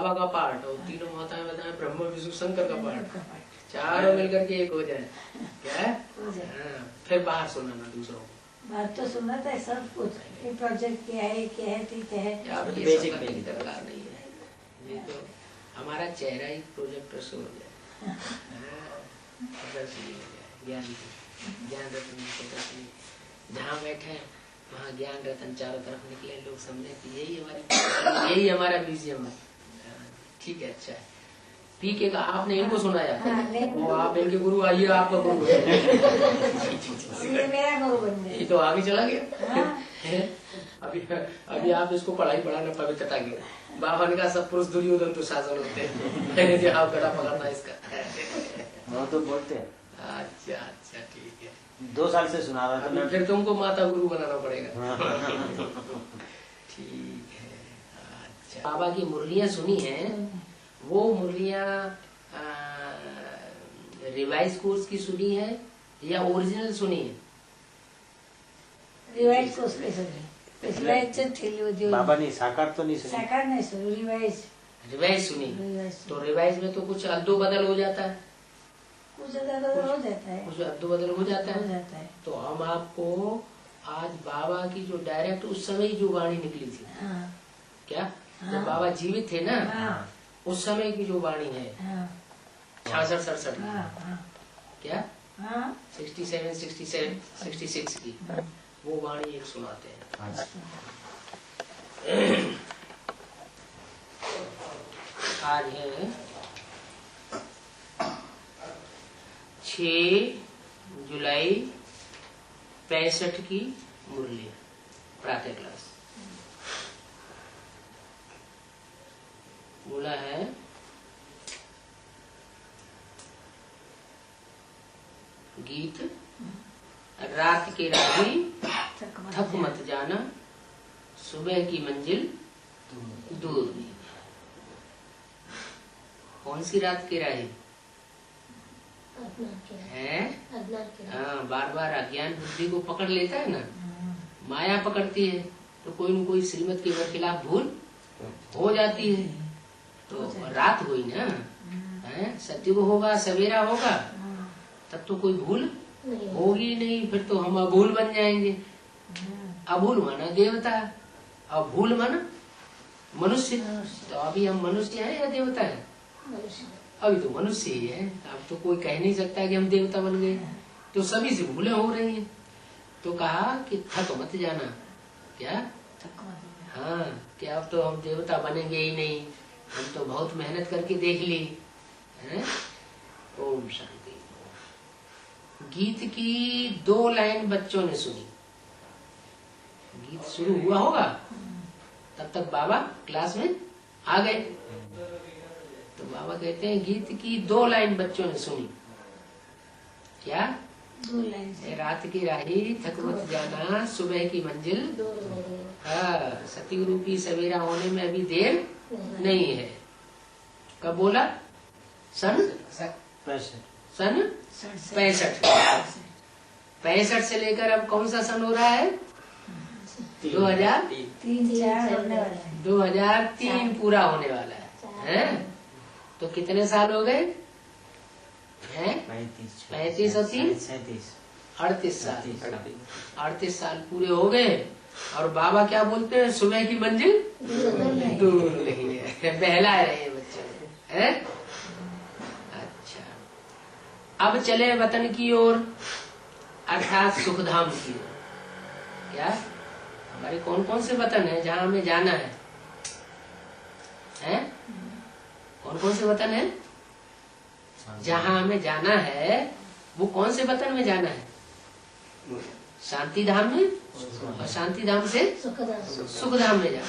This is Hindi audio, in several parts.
बाबा का पाठ और तीनों माताएं बताएं ब्रह्मा विष्णु शंकर का पाठ, चारों मिलकर के एक हो जाए क्या है? फिर बाहर सुनाना दूसरों को। बात तो सुना था सब कुछ, प्रोजेक्ट क्या है ठीक है। ये सब करने की दरकार नहीं है, ये तो हमारा चेहरा ही प्रोजेक्टर से हो जाए, ज्ञान ज्ञान रत्न जहाँ बैठे वहाँ ज्ञान रतन चारों तरफ निकले, लोग समझे कि यही हमारा म्यूजियम है। ठीक है, अच्छा है। पीके का आपने इनको सुनाया, वो आप इनके गुरु, आइए आपका गुरु मेरा गुरु बन गया, ये तो आगे चला गया। अभी आप इसको पढ़ाई पढ़ाना पवित्रता की। बाबा ने कहा सब पुरुष दुर्योधन तो शासन होते हैं, जो आप गड़ा पकड़ना इसका। वो तो बोलते हैं। अच्छा अच्छा, ठीक है। 2 साल से सुना रहा था। फिर तुमको माता गुरु बनाना पड़ेगा। ठीक है, अच्छा। बाबा की मुरलियाँ सुनी हैं, वो मुरलियाँ रिवाइज कोर्स की सुनी है या ओरिजिनल सुनी है? रिवाइज कोर्स की सुनी। बाबा ने साकार तो नहीं सुनी? साकार नहीं सुनी, रिवाइज सुनी। तो रिवाइज में तो कुछ अद्दो बदल हो जाता है, कुछ अद्दो बदल हो जाता है। तो हम आपको आज बाबा की जो डायरेक्ट उस समय जो वाणी निकली थी, क्या जब बाबा जीवित थे ना, उस समय की जो वाणी है 66-67 क्या 67-66 की, वो वाणी एक सुनाते हैं। आज है 6 जुलाई 65 की मुरली, प्रातः क्लास। बोला है गीत, रात के राही थक मत जाना, सुबह की मंजिल दूर नहीं। कौन सी रात की राही है? हाँ, बार बार अज्ञान बुद्धि को पकड़ लेता है ना, माया पकड़ती है, तो कोई न कोई श्रीमत के खिलाफ भूल हो जाती है, तो रात हुई ना, है सत्युग होगा, सवेरा होगा, तब तो कोई भूल होगी नहीं, फिर तो हम अभूल बन जाएंगे। अभूल माना देवता, और भूल माना मनुष्य। तो अभी हम मनुष्य हैं या देवता हैं? अभी तो मनुष्य ही है। अब तो कोई कह नहीं सकता कि हम देवता बन गए, तो सभी से भूलें हो रही हैं। तो कहा कि थक मत जाना, क्या हाँ, कि अब तो हम देवता बनेंगे ही नहीं, हम तो बहुत मेहनत करके देख ली है। ओम शांति। गीत की 2 लाइन बच्चों ने सुनी, गीत शुरू हुआ होगा, तब तक बाबा क्लास में आ गए। तो बाबा कहते हैं गीत की 2 लाइन बच्चों ने सुनी, क्या 2 लाइन? रात की राही थक मत जाना, सुबह की मंजिल, हाँ सती रूपी सवेरा होने में अभी देर नहीं है। कब बोला? सन 65 से लेकर अब कौन सा सन हो रहा है? 2003 पूरा होने वाला है। तो कितने साल हो गए? 35 और 3 38 साल। 38 साल पूरे हो गए। और बाबा क्या बोलते हैं? सुबह की मंजिल दूर नहीं है। बहला रहे बच्चे हैं। अच्छा, अब चले वतन की ओर, अर्थात सुखधाम की ओर। क्या हमारे कौन कौन से वतन है जहाँ हमें जाना है? कौन कौन से वतन है जहाँ हमें जाना है? वो कौन से वतन में जाना है? शांति धाम में, और शांति धाम से सुख धाम में जाना।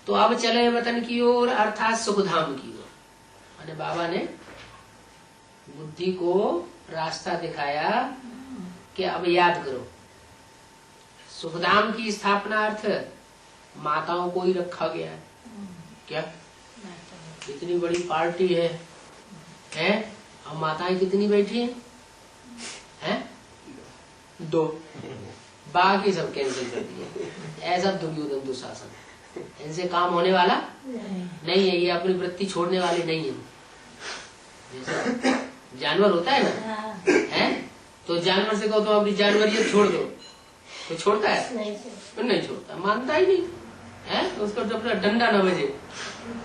तो अब चले वतन की ओर, अर्थात सुख धाम की ओर। मैंने बाबा ने बुद्धि को रास्ता दिखाया कि अब याद करो, सुखधाम की स्थापना अर्थ माताओं को ही रखा गया है। क्या कितनी बड़ी पार्टी है? अब माताएं कितनी बैठी हैं? 2, बाकी सब कैंसिल कर दिए। ऐसा दुर्योधन दुशासन इनसे काम होने वाला नहीं। नहीं है, ये अपनी वृत्ति छोड़ने वाले नहीं है। जैसे जानवर होता है ना, हाँ, है तो जानवर से कहो तो अपनी जानवरियत छोड़ दो, तो छोड़ता है? नहीं तो नहीं छोड़ता, मानता ही नहीं है। तो उसको जब तक डंडा न बजे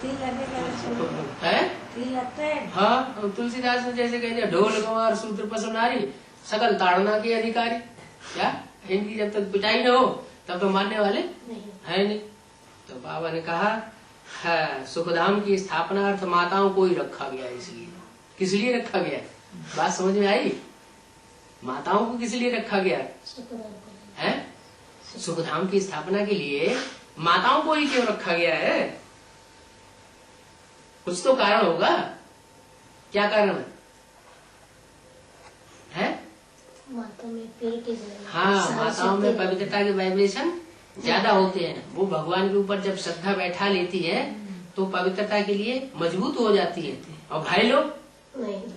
तिल लगेगा तो है। तिल लगता है। हाँ, और तुलसीदास ने जैसे कहते ढोल गंवार सूत्र पशु नारी सकल ताड़ना के अधिकारी। क्या इनकी जब तक पिटाई न हो तब तो मानने वाले नहीं। है नहीं। तो बाबा ने कहा है सुखधाम की स्थापना अर्थ माताओं को ही रखा गया। इसलिए किस लिए रखा गया? बात समझ में आई? माताओं को किस लिए रखा गया है? सुखधाम की स्थापना के लिए माताओं को ही क्यों रखा गया है? कुछ तो कारण होगा। क्या कारण है? माता में पेट है। हाँ, माताओं में पवित्रता के वाइब्रेशन ज्यादा होते हैं। वो भगवान के ऊपर जब श्रद्धा बैठा लेती है तो पवित्रता के लिए मजबूत हो जाती है। और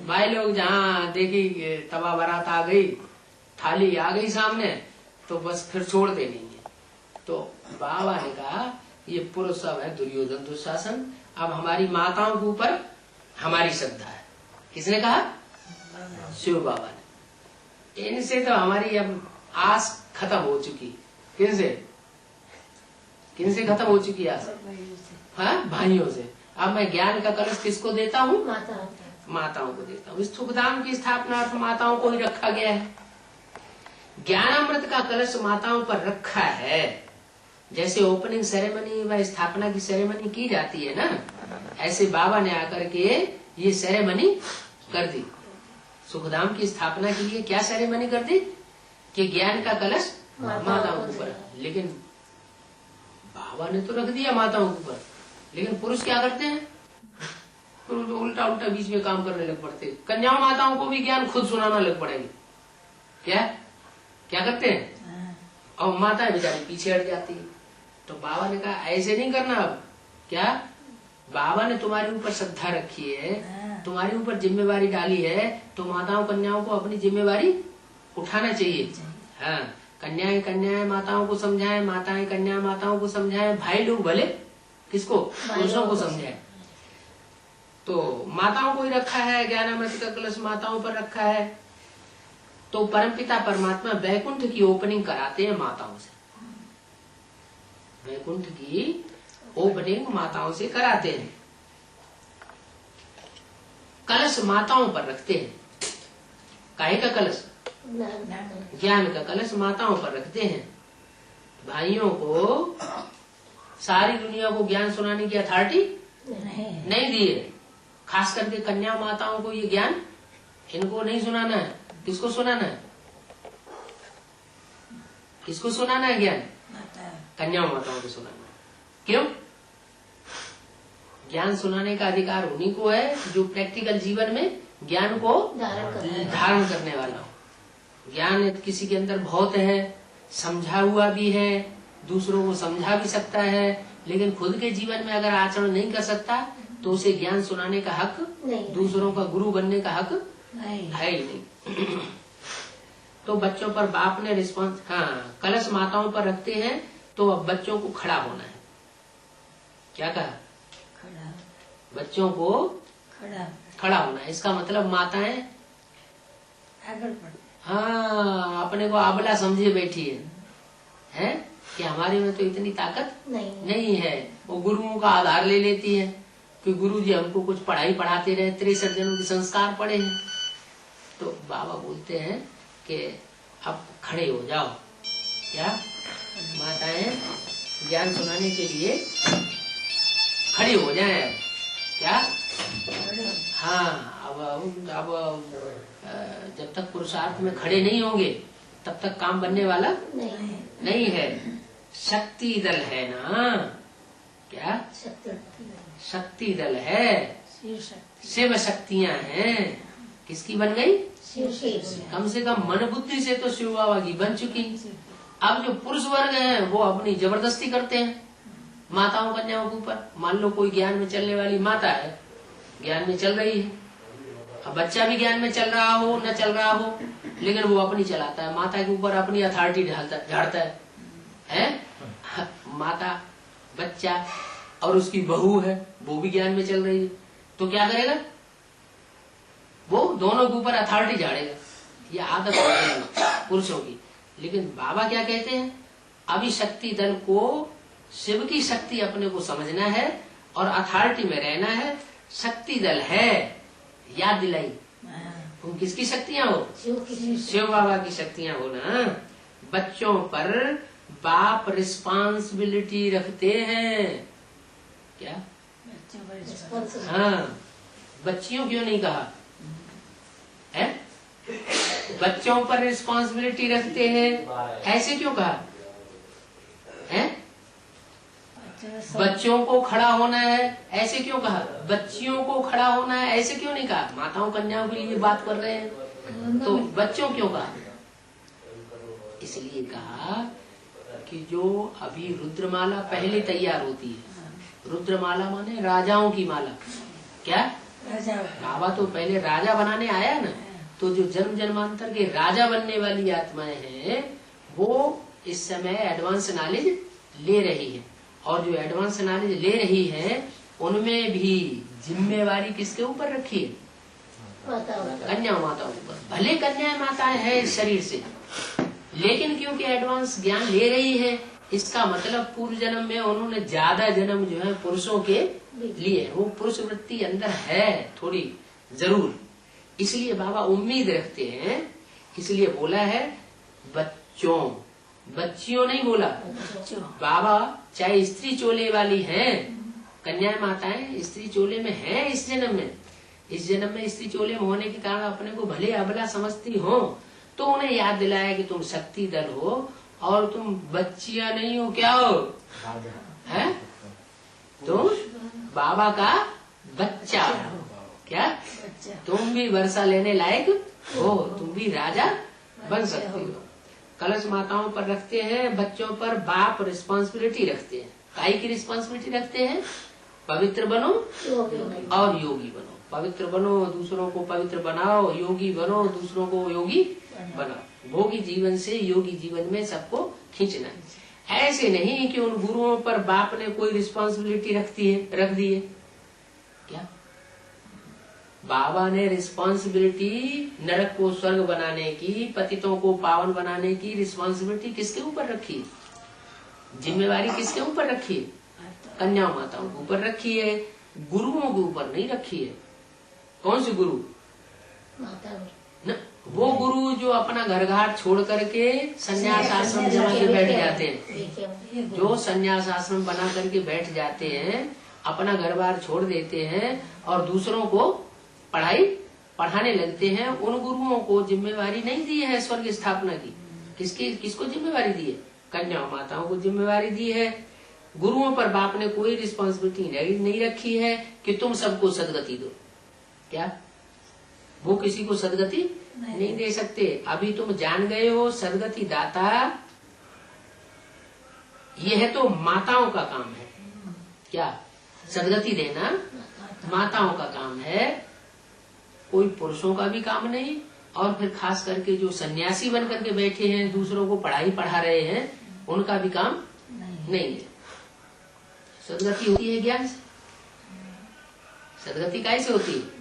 भाई लोग जहाँ देखी तवा बारात आ गई, थाली आ गई सामने, तो बस फिर छोड़ते नहीं है। तो बाबा ने कहा ये पुरुष सब है दुर्योधन दुशासन, अब हमारी माताओं के ऊपर हमारी श्रद्धा है। किसने कहा? शिव बाबा ने। इनसे तो हमारी अब आस खत्म हो चुकी। किनसे किनसे खत्म हो चुकी आस? हाँ, भाइयों से। अब मैं ज्ञान का कलश किसको देता हूँ? माताओं को देता हूँ। इस सुखधाम की स्थापना माताओं को ही रखा गया है। ज्ञानामृत का कलश माताओं पर रखा है। जैसे ओपनिंग सेरेमनी व स्थापना की सेरेमनी की जाती है ना, ऐसे बाबा ने आकर के ये सेरेमनी कर दी। सुखधाम की स्थापना के लिए क्या सेरेमनी कर दी कि ज्ञान का कलश माताओं के ऊपर। लेकिन बाबा ने तो रख दिया माताओं के ऊपर, लेकिन पुरुष क्या करते हैं? पुरुष उल्टा उल्टा बीच में काम करने लग पड़ते। कन्या माताओं को भी ज्ञान खुद सुनाना लग पड़ेगी। क्या क्या करते हैं? और माता बेचारी पीछे हट जाती है। तो बाबा ने कहा ऐसे नहीं करना। अब क्या बाबा ने तुम्हारे ऊपर श्रद्धा रखी है, तुम्हारे ऊपर जिम्मेवारी डाली है, तो माताओं कन्याओं को अपनी जिम्मेवारी उठाना चाहिए। हाँ, कन्याएं माताओं को समझाएं, माताएं कन्या माताओं को समझाएं, भाई लोग भले किसको? पुरुषों को समझाएं। तो माताओं को ही रखा है। ज्ञानामृत का कलश माताओं पर रखा है। तो परमपिता परमात्मा वैकुंठ की ओपनिंग कराते हैं माताओं से। वैकुंठ की ओपनिंग माताओं से कराते हैं। कलश माताओं पर रखते हैं। काहे का कलश? ज्ञान का कलश माताओं पर रखते हैं। भाइयों को सारी दुनिया को ज्ञान सुनाने की अथॉरिटी नहीं दी है। खास करके कन्या माताओं को ये ज्ञान इनको नहीं सुनाना है। किसको सुनाना है? किसको सुनाना है ज्ञान? कन्या माताओं को सुनाना है। क्यों? ज्ञान सुनाने का अधिकार उन्हीं को है जो प्रैक्टिकल जीवन में ज्ञान को धारण करने वाला हो। ज्ञान किसी के अंदर बहुत है, समझा हुआ भी है, दूसरों को समझा भी सकता है, लेकिन खुद के जीवन में अगर आचरण नहीं कर सकता तो उसे ज्ञान सुनाने का हक, दूसरों का गुरु बनने का हक है ही नहीं। तो बच्चों पर बाप ने रिस्पॉन्स, हाँ, कलश माताओं पर रखते हैं। तो अब बच्चों को खड़ा होना है। क्या कहा? बच्चों को खड़ा होना है। इसका मतलब माताएं हाँ अपने को अबला समझे बैठी है कि हमारे में तो इतनी ताकत नहीं है। वो गुरुओं का आधार ले लेती है कि गुरु जी हमको कुछ पढ़ाई पढ़ाते रहे, 63 जन्म के संस्कार पड़े हैं। तो बाबा बोलते हैं कि अब खड़े हो जाओ। क्या माताएं ज्ञान सुनाने के लिए खड़ी हो जाएं। क्या? हाँ, अब जब तक पुरुषार्थ में खड़े नहीं होंगे तब तक काम बनने वाला नहीं है। शक्ति दल है ना? क्या शक्ति दल है? शिव शक्तियां हैं। किसकी बन गई? कम से कम मन बुद्धि से तो शिव बाबा की बन चुकी। अब जो पुरुष वर्ग हैं वो अपनी जबरदस्ती करते हैं माताओं कन्याओं के ऊपर। मान लो कोई ज्ञान में चलने वाली माता है, ज्ञान में चल रही है, अब बच्चा भी ज्ञान में चल रहा हो न चल रहा हो, लेकिन वो अपनी चलाता है, माता के ऊपर अपनी अथॉरिटी झाड़ता है। माता बच्चा और उसकी बहू है, वो भी ज्ञान में चल रही है, तो क्या करेगा? वो दोनों के ऊपर अथॉरिटी झाड़ेगा। ये आदत है पुरुषों की। लेकिन बाबा क्या कहते हैं? अभी शक्ति दल को शिव की शक्ति अपने को समझना है और अथॉरिटी में रहना है। शक्ति दल है, याद दिलाई, तुम किसकी शक्तियां हो? शिव बाबा की शक्तियां हो ना। बच्चों पर बाप रिस्पांसिबिलिटी रखते हैं। क्या? हाँ, बच्चियों क्यों नहीं कहा है? बच्चों पर रिस्पांसिबिलिटी रखते हैं, ऐसे क्यों कहा है? बच्चों को खड़ा होना है, ऐसे क्यों कहा? बच्चियों को खड़ा होना है, ऐसे क्यों नहीं कहा? माताओं कन्याओं के लिए बात कर रहे हैं, तो बच्चों क्यों कहा? इसलिए कहा कि जो अभी रुद्रमाला पहले तैयार होती है। रुद्रमाला माने राजाओं की माला। क्या? बाबा तो पहले राजा बनाने आया ना, तो जो जन्म जन्मांतर के राजा बनने वाली आत्माएं हैं, वो इस समय एडवांस नॉलेज ले रही है। और जो एडवांस नॉलेज ले रही है, उनमें भी जिम्मेवारी किसके ऊपर रखी है? कन्या माताओं ऊपर। भले कन्या माताएं हैं इस शरीर से, लेकिन क्योंकि एडवांस ज्ञान ले रही है, इसका मतलब पूर्व जन्म में उन्होंने ज्यादा जन्म जो है पुरुषों के लिए, वो पुरुष वृत्ति अंदर है थोड़ी जरूर। इसलिए बाबा उम्मीद रखते हैं, इसलिए बोला है बच्चों, बच्चियों नहीं बोला। बाबा चाहे स्त्री चोले वाली हैं, कन्या माताएं स्त्री चोले में हैं इस जन्म में, इस जन्म में स्त्री चोले में होने के कारण अपने को भले अबला समझती हो, तो उन्हें याद दिलाया कि तुम शक्ति दल हो और तुम बच्चियां नहीं हो। क्या हो? है? तुम बाबा का बच्चा हो। क्या? तुम भी वर्षा लेने लायक हो, तुम भी राजा बन सकते हो। कलश माताओं पर रखते हैं, बच्चों पर बाप रिस्पांसिबिलिटी रखते हैं। काई की रिस्पांसिबिलिटी रखते हैं? पवित्र बनो और योगी बनो। पवित्र बनो, दूसरों को पवित्र बनाओ, योगी बनो, दूसरों को योगी बनाओ। भोगी जीवन से योगी जीवन में सबको खींचना है। ऐसे नहीं कि उन गुरुओं पर बाप ने कोई रिस्पांसिबिलिटी रख दी है। क्या? बाबा ने रिस्पांसिबिलिटी नरक को स्वर्ग बनाने की, पतितों को पावन बनाने की रिस्पांसिबिलिटी किसके ऊपर रखी है? जिम्मेवारी किसके ऊपर रखी है? कन्या माताओं के ऊपर रखी है, गुरुओं के ऊपर नहीं रखी है। कौन से गुरु? न, वो गुरु जो अपना घर घाट छोड़ करके संन्यास आश्रम बना के बैठ जाते हैं, जो संन्यास आश्रम बना करके बैठ जाते हैं, अपना घर बार छोड़ देते हैं और दूसरों को पढ़ाने लगते हैं, उन गुरुओं को जिम्मेवारी नहीं दी है स्वर्ग स्थापना की। किसको जिम्मेवारी दी है? कन्या माताओं को जिम्मेवारी दी है। गुरुओं पर बाप ने कोई रिस्पांसिबिलिटी नहीं रखी है कि तुम सबको सदगति दो। क्या? वो किसी को सदगति नहीं दे सकते। अभी तुम जान गए हो सदगति दाता ये है, तो माताओं का काम है। क्या? सदगति देना माताओं का काम है, कोई पुरुषों का भी काम नहीं। और फिर खास करके जो सन्यासी बन करके बैठे हैं, दूसरों को पढ़ा रहे हैं, उनका भी काम नहीं है। सदगति होती है ज्ञान से। सदगति कैसे होती है?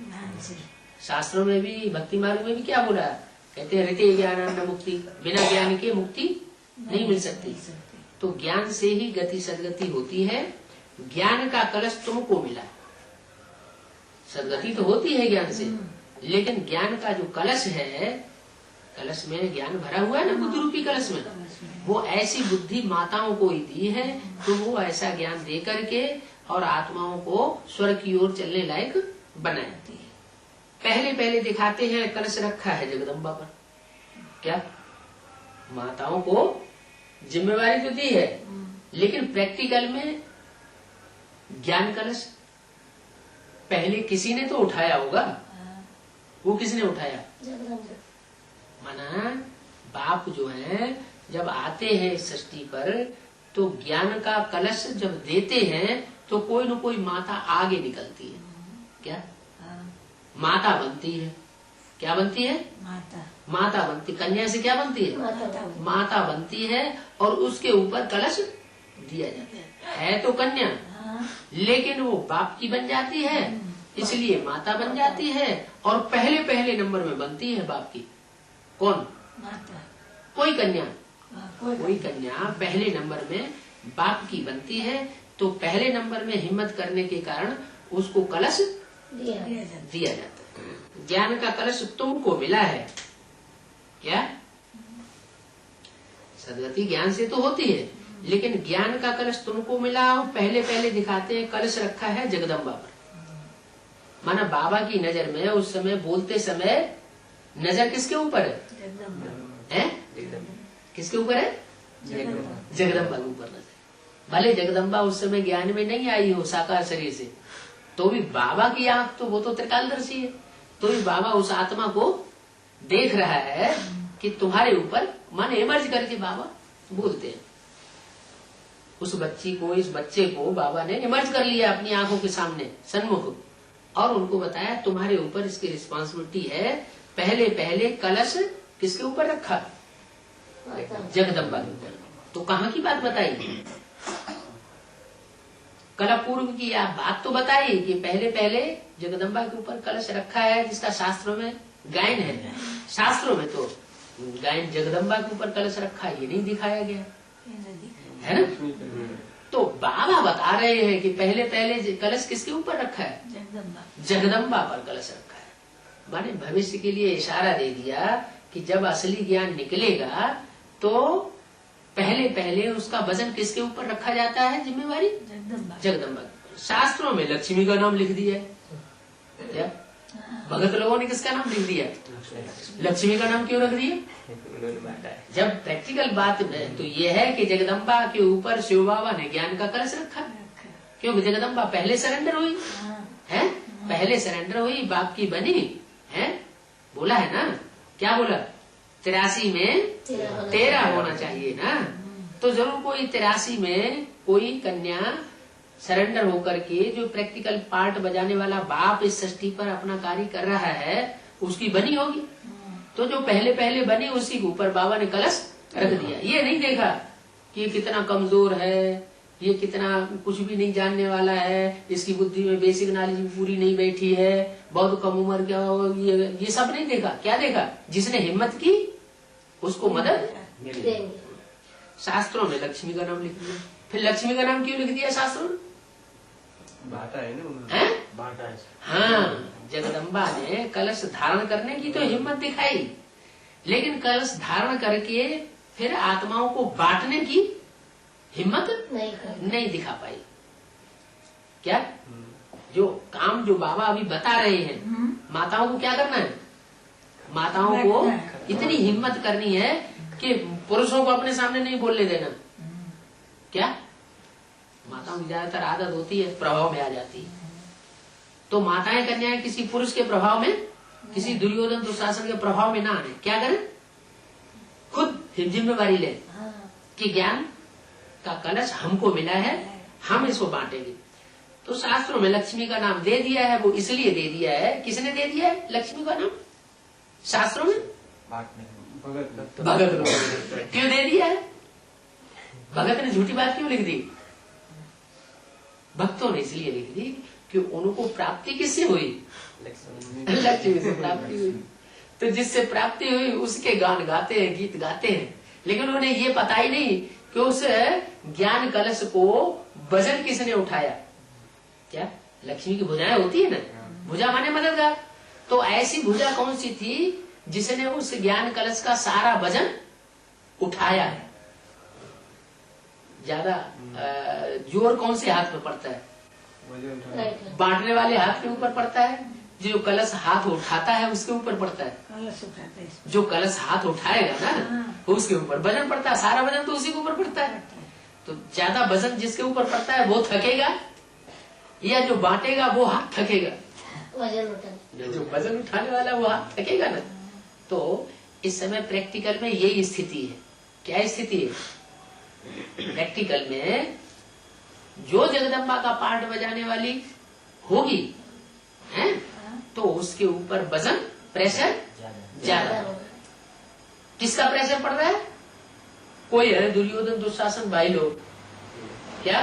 शास्त्रों में भी, भक्ति मार्ग में भी क्या बोला? कहते हैं ऋते ज्ञान मुक्ति, बिना ज्ञान के मुक्ति नहीं मिल सकती। तो ज्ञान से ही गति सदगति होती है। ज्ञान का कलश तुमको मिला, सदगति तो होती है ज्ञान से, लेकिन ज्ञान का जो कलश है, कलश में ज्ञान भरा हुआ है ना, बुद्धि रूपी कलश में, वो ऐसी बुद्धि माताओं को ही दी है, तो वो ऐसा ज्ञान दे करके और आत्माओं को स्वर्ग की ओर चलने लायक बनाती है। पहले दिखाते हैं कलश रखा है जगदम्बा पर। क्या? माताओं को जिम्मेवारी तो दी है, लेकिन प्रैक्टिकल में ज्ञान कलश पहले किसी ने तो उठाया होगा। वो किसने उठाया? माना बाप जो है जब आते हैं इस सृष्टि पर, तो ज्ञान का कलश जब देते हैं तो कोई न कोई माता आगे निकलती है। क्या? माता बनती है। क्या बनती है? माता बनती। कन्या से क्या बनती है? माता बनती है और उसके ऊपर कलश दिया जाता है तो कन्या, लेकिन वो बाप की बन जाती है, इसलिए माता बन जाती है। और पहले पहले नंबर में बनती है बाप की कौन? माता। कोई कन्या, कोई कोई कन्या पहले नंबर में बाप की बनती है। तो पहले नंबर में हिम्मत करने के कारण उसको कलश दिया जाता है। ज्ञान का कलश तुमको मिला है क्या? सदगति ज्ञान से तो होती है, लेकिन ज्ञान का कलश तुमको मिला। और पहले पहले दिखाते हैं कलश रखा है जगदम्बा पर। माना बाबा की नजर में उस समय बोलते समय नजर किसके ऊपर है? किसके ऊपर है? जगदम्बा के ऊपर नजर। भले जगदम्बा उस समय ज्ञान में नहीं आई हो साकार शरीर से, तो भी बाबा की आंख तो वो तो त्रिकालदर्शी है, तो भी बाबा उस आत्मा को देख रहा है कि तुम्हारे ऊपर, माने इमर्ज करके बाबा बोलते हैं। उस बच्ची को, इस बच्चे को बाबा ने इमर्ज कर लिया अपनी आंखों के सामने सन्मुख, और उनको बताया तुम्हारे ऊपर इसकी रिस्पॉन्सिबिलिटी है। पहले पहले कलश किसके ऊपर रखा? जगदम्बा के ऊपर। तो कहाँ की बात बताई? कला पूर्व की आप बात तो बताई कि पहले पहले जगदम्बा के ऊपर कलश रखा है, जिसका शास्त्रों में गायन है। शास्त्रों में तो गायन जगदम्बा के ऊपर कलश रखा है, ये नहीं दिखाया गया है ना। तो बाबा बता रहे हैं कि पहले पहले कलश किसके ऊपर रखा है? जगदम्बा पर कलश रखा है। माने भविष्य के लिए इशारा दे दिया कि जब असली ज्ञान निकलेगा तो पहले पहले उसका वजन किसके ऊपर रखा जाता है? जिम्मेवारी जगदम्बा। शास्त्रों में लक्ष्मी का नाम लिख दिया है। भगत लोगों ने किसका नाम लिख दिया? लक्ष्मी का नाम क्यों रख दिया? जब प्रैक्टिकल बात में तो ये है कि जगदम्बा के ऊपर शिव बाबा ने ज्ञान का कलश रखा, क्योंकि जगदम्बा पहले सरेंडर हुई है, पहले सरेंडर हुई, बाप की बनी है। बोला है ना, क्या बोला? 83 में 13 होना चाहिए ना। तो जरूर कोई 83 में कोई कन्या सरेंडर होकर के जो प्रैक्टिकल पार्ट बजाने वाला बाप इस सृष्टि पर अपना कार्य कर रहा है, उसकी बनी होगी। तो जो पहले पहले बनी उसी के ऊपर बाबा ने कलश रख दिया। ये नहीं देखा कि ये कितना कमजोर है, ये कितना कुछ भी नहीं जानने वाला है, इसकी बुद्धि में बेसिक नॉलेज भी पूरी नहीं बैठी है, बहुत कम उम्र का, ये सब नहीं देखा। क्या देखा? जिसने हिम्मत की उसको मदद मिली। शास्त्रों में लक्ष्मी का नाम लिख दिया। फिर लक्ष्मी का नाम क्यों लिख दिया शास्त्रों में? बाटा है ना, है? बाटा है। हाँ, जगदम्बा ने कलश धारण करने की तो हिम्मत दिखाई, लेकिन कलश धारण करके फिर आत्माओं को बांटने की हिम्मत नहीं दिखा पाई। क्या जो काम जो बाबा अभी बता रहे हैं, माताओं को क्या करना है? माताओं को इतनी हिम्मत करनी है कि पुरुषों को अपने सामने नहीं बोलने देना। क्या माताओं की ज्यादातर आदत होती है प्रभाव में आ जाती है। तो माताएं कन्याएं किसी पुरुष के प्रभाव में, किसी दुर्योधन दुशासन के प्रभाव में ना आने, क्या करें? खुद जिम्मेवारी ले कि ज्ञान का कलश हमको मिला है, हम इसको बांटेंगे। तो शास्त्रों में लक्ष्मी का नाम दे दिया है। वो इसलिए दे दिया है, किसने दे दिया है लक्ष्मी का नाम शास्त्रों में? भगत लोग क्यों दे दिया है? भगत ने झूठी बात क्यों लिख दी? भक्तों ने इसलिए लिख दी कि उनको प्राप्ति किससे हुई? लक्ष्मी से प्राप्ति हुई। तो जिससे प्राप्ति हुई उसके गान गाते हैं, गीत गाते हैं, लेकिन उन्हें ये पता ही नहीं कि उस ज्ञान कलश को वजन किसने उठाया। क्या लक्ष्मी की भुजाएं होती है ना, भुजा माने मददगार। तो ऐसी भुजा कौन सी थी जिसने उस ज्ञान कलश का सारा वजन उठाया है? ज्यादा जोर कौन से हाथ में पड़ता है? बांटने वाले हाथ के ऊपर पड़ता है, जो कलश हाथ उठाता है उसके ऊपर पड़ता है। जो कलश हाथ उठाएगा ना उसके ऊपर वजन पड़ता है, सारा वजन तो उसी के ऊपर पड़ता है। तो ज्यादा वजन जिसके ऊपर पड़ता है वो थकेगा, या जो बांटेगा वो हाथ थकेगा? जो वजन उठाने वाला वो हाथ थकेगा ना। तो इस समय प्रैक्टिकल में यही स्थिति है। क्या स्थिति है प्रैक्टिकल में? जो जगदम्बा का पार्ट बजाने वाली होगी है, तो उसके ऊपर वजन, प्रेशर ज्यादा। किसका प्रेशर पड़ रहा है? कोई है दुर्योधन दुशासन भाई लोग, क्या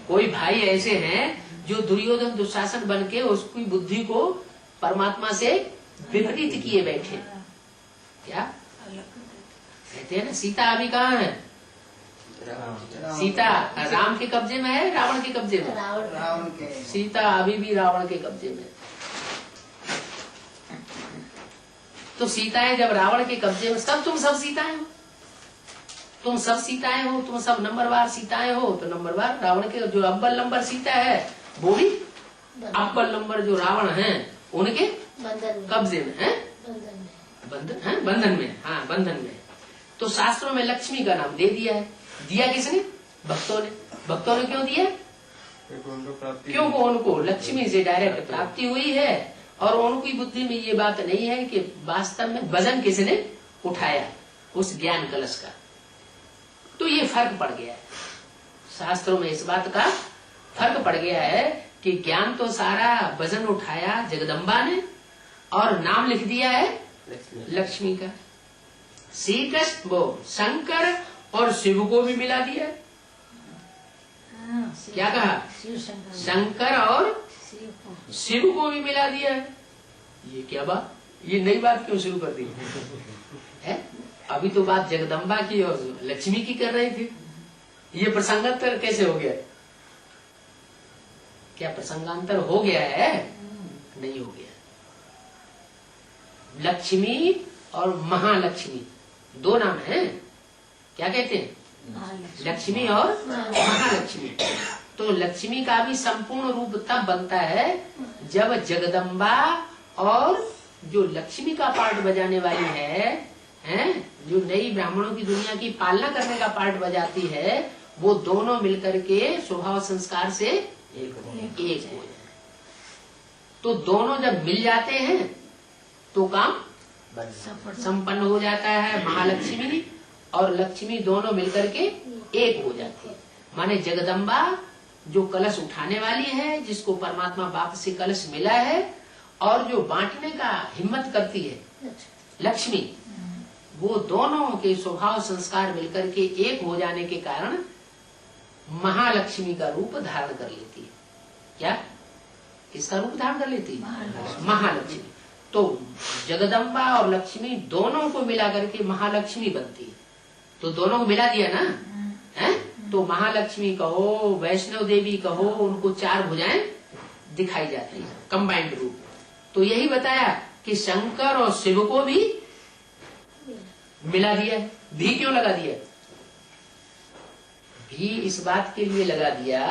कोई भाई ऐसे हैं जो दुर्योधन दुशासन बन के उसकी बुद्धि को परमात्मा से विपरीत किए बैठे? क्या कहते हैं ना, सीता अभी कहाँ है? सीता राम के कब्जे में है, रावण के कब्जे में? रावण के सीता अभी भी रावण के कब्जे में। तो सीताएं जब रावण के कब्जे में, तुम सब सीताएं हो, तुम सब सीताएं हो, तुम सब नंबरवार सीताएं हो, तो नंबरवार रावण के जो अव्वल नंबर सीता है वो भी अव्वल नंबर जो रावण है उनके कब्जे में है, बंधन में। हाँ, बंधन में। तो शास्त्रों में लक्ष्मी का नाम दे दिया है। दिया किसने? भक्तों ने। भक्तों ने क्यों दिया? क्योंकि उनको लक्ष्मी से डायरेक्ट प्राप्ति हुई है और उनकी बुद्धि में ये बात नहीं है कि वास्तव में वजन किसने उठाया उस ज्ञान कलश का। तो ये फर्क पड़ गया है शास्त्रों में, इस बात का फर्क पड़ गया है कि ज्ञान तो सारा वजन उठाया जगदम्बा ने और नाम लिख दिया है लक्ष्मी का। श्री कृष्ण वो शंकर और शिव को भी मिला दिया है। क्या कहा? शंकर और शिव को भी मिला दिया है। ये क्या बात, ये नई बात क्यों शुरू कर दी है? अभी तो बात जगदम्बा की और लक्ष्मी की कर रहे थे, ये प्रसंगांतर कैसे हो गया? क्या प्रसंगांतर हो गया है? नहीं हो गया। लक्ष्मी और महालक्ष्मी दो नाम हैं। क्या कहते हैं? लक्ष्मी और महालक्ष्मी। तो लक्ष्मी का भी संपूर्ण रूप तब बनता है जब जगदम्बा और जो लक्ष्मी का पार्ट बजाने वाली है, जो नई ब्राह्मणों की दुनिया की पालना करने का पार्ट बजाती है, वो दोनों मिलकर के स्वभाव संस्कार से एक हो जाए। तो दोनों जब मिल जाते हैं तो काम संपन्न हो जाता है। महालक्ष्मी और लक्ष्मी दोनों मिलकर के एक हो जाती है। माने जगदम्बा जो कलश उठाने वाली है, जिसको परमात्मा बाप से कलश मिला है, और जो बांटने का हिम्मत करती है लक्ष्मी, वो दोनों के स्वभाव संस्कार मिलकर के एक हो जाने के कारण महालक्ष्मी का रूप धारण कर लेती है। क्या? किसका रूप धारण कर लेती है? महालक्ष्मी। तो जगदम्बा और लक्ष्मी दोनों को मिला करके महालक्ष्मी बनती है। तो दोनों को मिला दिया ना, है? तो महालक्ष्मी कहो, वैष्णव देवी कहो, उनको चार भुजाएं दिखाई जाती है, कंबाइंड रूप। तो यही बताया कि शंकर और शिव को भी मिला दिया। भी क्यों लगा दिया? भी इस बात के लिए लगा दिया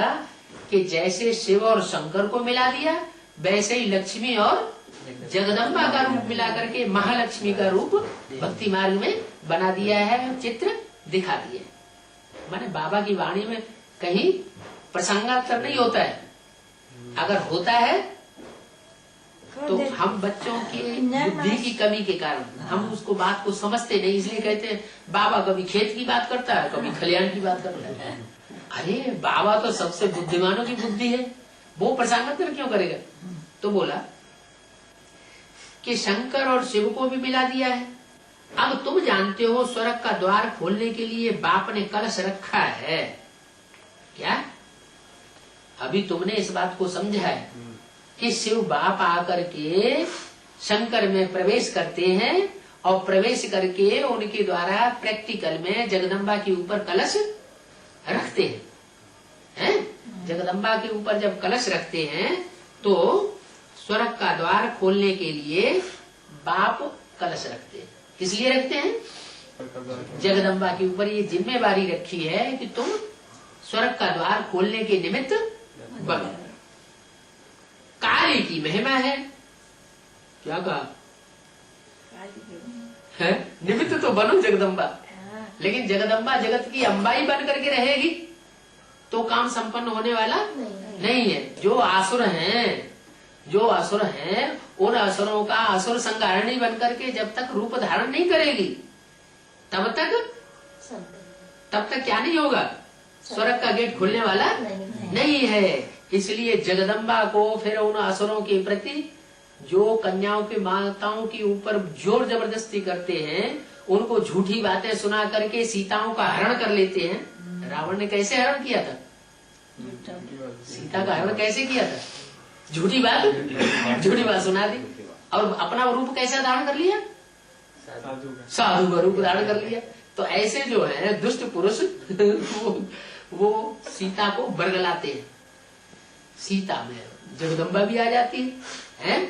कि जैसे शिव और शंकर को मिला दिया, वैसे ही लक्ष्मी और जगदम्बा का रूप मिला करके महालक्ष्मी का रूप भक्ति मार्ग में बना दिया है, चित्र दिखा दिया है। माने बाबा की वाणी में कहीं प्रसंगांतर नहीं होता है। अगर होता है तो हम बच्चों की बुद्धि की कमी के कारण हम उसको बात को समझते नहीं, इसलिए कहते हैं बाबा कभी खेत की बात करता है, कभी खलियान की बात करता है। अरे बाबा तो सबसे बुद्धिमानों की बुद्धि है, वो प्रसंगांतर क्यों करेगा? तो बोला कि शंकर और शिव को भी मिला दिया है। अब तुम जानते हो स्वर्ग का द्वार खोलने के लिए बाप ने कलश रखा है। क्या? अभी तुमने इस बात को समझा है कि शिव बाप आकर के शंकर में प्रवेश करते हैं और प्रवेश करके उनके द्वारा प्रैक्टिकल में जगदम्बा के ऊपर कलश रखते हैं। जगदम्बा के ऊपर जब कलश रखते हैं तो स्वर्ग का द्वार खोलने के लिए बाप कलश रखते हैं। किस लिए रखते हैं? जगदम्बा के ऊपर ये जिम्मेवारी रखी है कि तुम स्वर्ग का द्वार खोलने के निमित्त बनो। काली की महिमा है। क्या कहा है? निमित्त तो बनो जगदम्बा, लेकिन जगदम्बा जगत की अंबाई बन करके रहेगी तो काम संपन्न होने वाला नहीं है। जो असुर हैं उन असुरों का असुर संगारिणी बन करके जब तक रूप धारण नहीं करेगी तब तक क्या नहीं होगा? स्वर्ग का गेट खुलने वाला नहीं है। इसलिए जगदम्बा को फिर उन असुरों के प्रति जो कन्याओं की माताओं के ऊपर जोर जबरदस्ती करते हैं, उनको झूठी बातें सुना करके सीताओं का हरण कर लेते हैं, रावण ने कैसे हरण किया था? सीता का हरण कैसे किया था? झूठी बात सुना दी और अपना रूप कैसे धारण कर लिया? साधु का रूप धारण कर लिया। तो ऐसे जो है दुष्ट पुरुष वो सीता को बरगलाते हैं। सीता में जगदम्बा भी आ जाती है?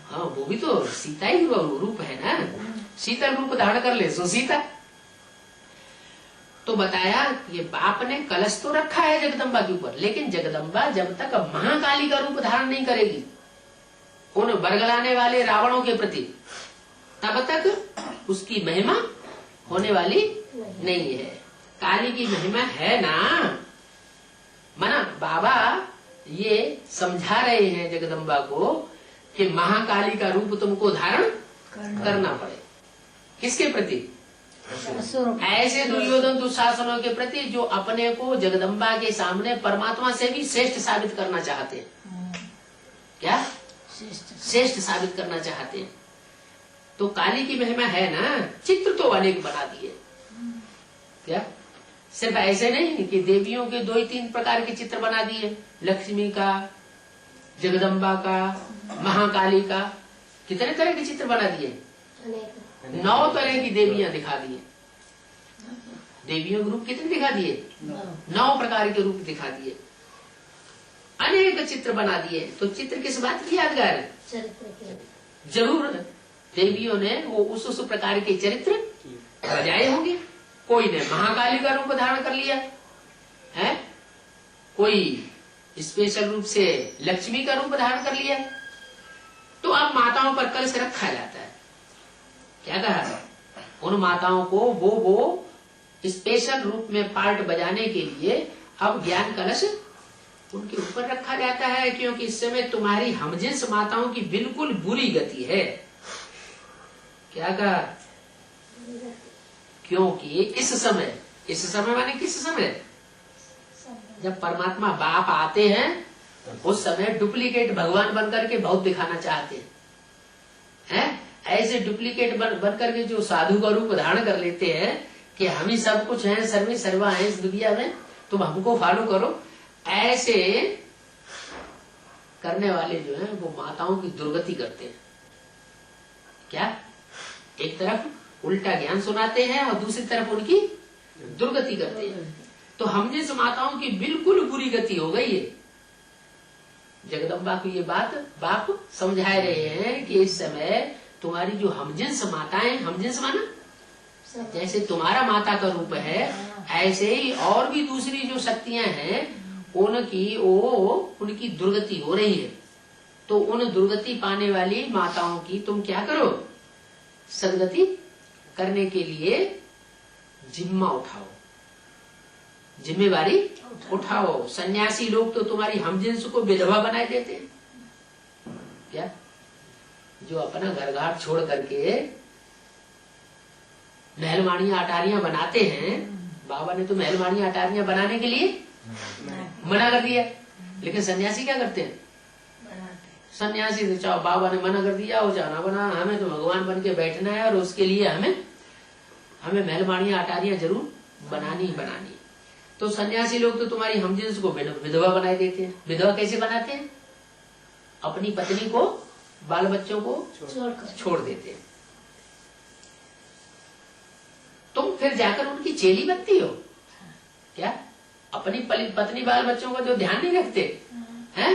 हाँ, वो भी तो सीता ही रूप है ना। शीतल रूप धारण कर ले सो सीता। तो बताया ये बाप ने कलश तो रखा है जगदम्बा के ऊपर, लेकिन जगदम्बा जब तक महाकाली का रूप धारण नहीं करेगी उन बरगलाने वाले रावणों के प्रति, तब तक उसकी महिमा होने वाली नहीं है। काली की महिमा है ना। मना बाबा ये समझा रहे हैं जगदम्बा को कि महाकाली का रूप तुमको धारण करना पड़े। किसके प्रति? ऐसे दुर्योधन दुशासनों के प्रति जो अपने को जगदम्बा के सामने परमात्मा से भी श्रेष्ठ साबित करना चाहते हैं। क्या श्रेष्ठ साबित करना चाहते हैं? तो काली की महिमा है ना। चित्र तो अनेक बना दिए। क्या सिर्फ ऐसे नहीं कि देवियों के 2-3 प्रकार के चित्र बना दिए, लक्ष्मी का, जगदम्बा का, महाकाली का, कितने तरह के चित्र बना दिए। 9 तरह की देवियां दिखा दिए। देवियों के रूप कितने दिखा दिए? 9 प्रकार के रूप दिखा दिए। अनेक चित्र बना दिए। तो चित्र किस बात की यादगार है? जरूर देवियों ने वो उस प्रकार के चरित्र बजाए होंगे। कोई ने महाकाली का रूप धारण कर लिया है, कोई स्पेशल रूप से लक्ष्मी का रूप धारण कर लिया। तो अब माताओं पर कलश रखा जाता है। क्या कहा? उन माताओं को वो स्पेशल रूप में पार्ट बजाने के लिए अब ज्ञान कलश उनके ऊपर रखा जाता है, क्योंकि इस समय तुम्हारी हमजिन्स माताओं की बिल्कुल बुरी गति है। क्या कहा? क्योंकि इस समय माने किस समय? जब परमात्मा बाप आते हैं उस समय डुप्लीकेट भगवान बनकर के बहुत दिखाना चाहते हैं। ऐसे डुप्लीकेट बनकर के जो साधु का रूप धारण कर लेते हैं कि हम ही सब कुछ हैं, सर्वे सर्वा हैं इस दुनिया में, तुम हमको फॉलो करो। ऐसे करने वाले जो हैं वो माताओं की दुर्गति करते हैं। क्या? एक तरफ उल्टा ज्ञान सुनाते हैं और दूसरी तरफ उनकी दुर्गति करते हैं। तो हम जैसे माताओं की बिल्कुल बुरी गति हो गई है। जगदम्बा को ये बात बाप समझा रहे हैं कि इस समय तुम्हारी जो हमजिन्स माताएं, हमजिन्स माना जैसे तुम्हारा माता का रूप है, ऐसे ही और भी दूसरी जो शक्तियां हैं उनकी दुर्गति हो रही है। तो उन दुर्गति पाने वाली माताओं की तुम क्या करो? सदगति करने के लिए जिम्मा उठाओ, जिम्मेवारी उठाओ। सन्यासी लोग तो तुम्हारी हमजिन्स को विधवा बनाए देते हैं। क्या? जो अपना घर घाट छोड़ करके महलमाड़ियां अटारियां बनाते हैं। बाबा ने तो महलमाड़ियां अटारियां बनाने के लिए मना कर दिया, लेकिन सन्यासी क्या करते हैं? सन्यासी तो चाहो बाबा ने मना कर दिया हो चाहो ना बना, हमें तो भगवान बन के बैठना है और उसके लिए हमें महलमाड़ियां अटारियां जरूर बनानी ही बनानी। तो सन्यासी लोग तो तुम्हारी हमजिन्स को विधवा बनाए देते हैं। विधवा कैसे बनाते हैं? अपनी पत्नी को, बाल बच्चों को छोड़ देते हैं। तुम फिर जाकर उनकी चेली बनती हो। क्या? अपनी पत्नी बाल बच्चों का जो ध्यान नहीं रखते हैं,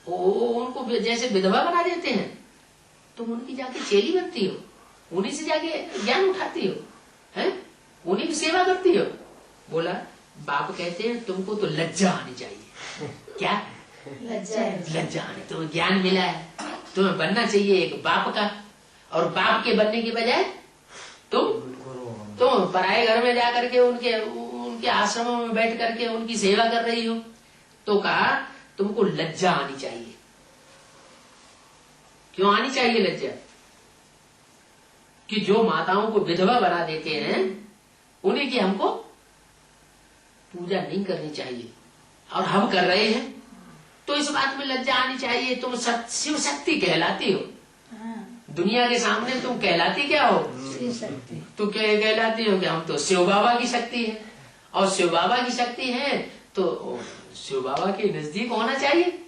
उनको जैसे विधवा बना देते हैं। तुम उनकी जाके चेली बनती हो, उन्हीं से जाके ज्ञान उठाती हो, हैं? उन्हीं की सेवा करती हो। बोला बाप कहते हैं तुमको तो लज्जा आनी चाहिए। क्या? लज्जा आनी। तुम्हें ज्ञान मिला है, तुम्हें बनना चाहिए एक बाप का, और बाप के बनने की बजाय तुम पराये घर में जाकर के उनके आश्रमों में बैठ करके उनकी सेवा कर रही हो। तो कहा तुमको लज्जा आनी चाहिए। क्यों आनी चाहिए लज्जा? कि जो माताओं को विधवा बना देते हैं उन्हीं की हमको पूजा नहीं करनी चाहिए, और हम कर रहे हैं। तो इस बात में लज्जा आनी चाहिए। तुम शिव शक्ति कहलाती हो। दुनिया के सामने तुम कहलाती क्या हो? तो कहलाती हो कि हम तो शिव बाबा की शक्ति है, और शिव बाबा की शक्ति है तो शिव बाबा के नजदीक होना चाहिए,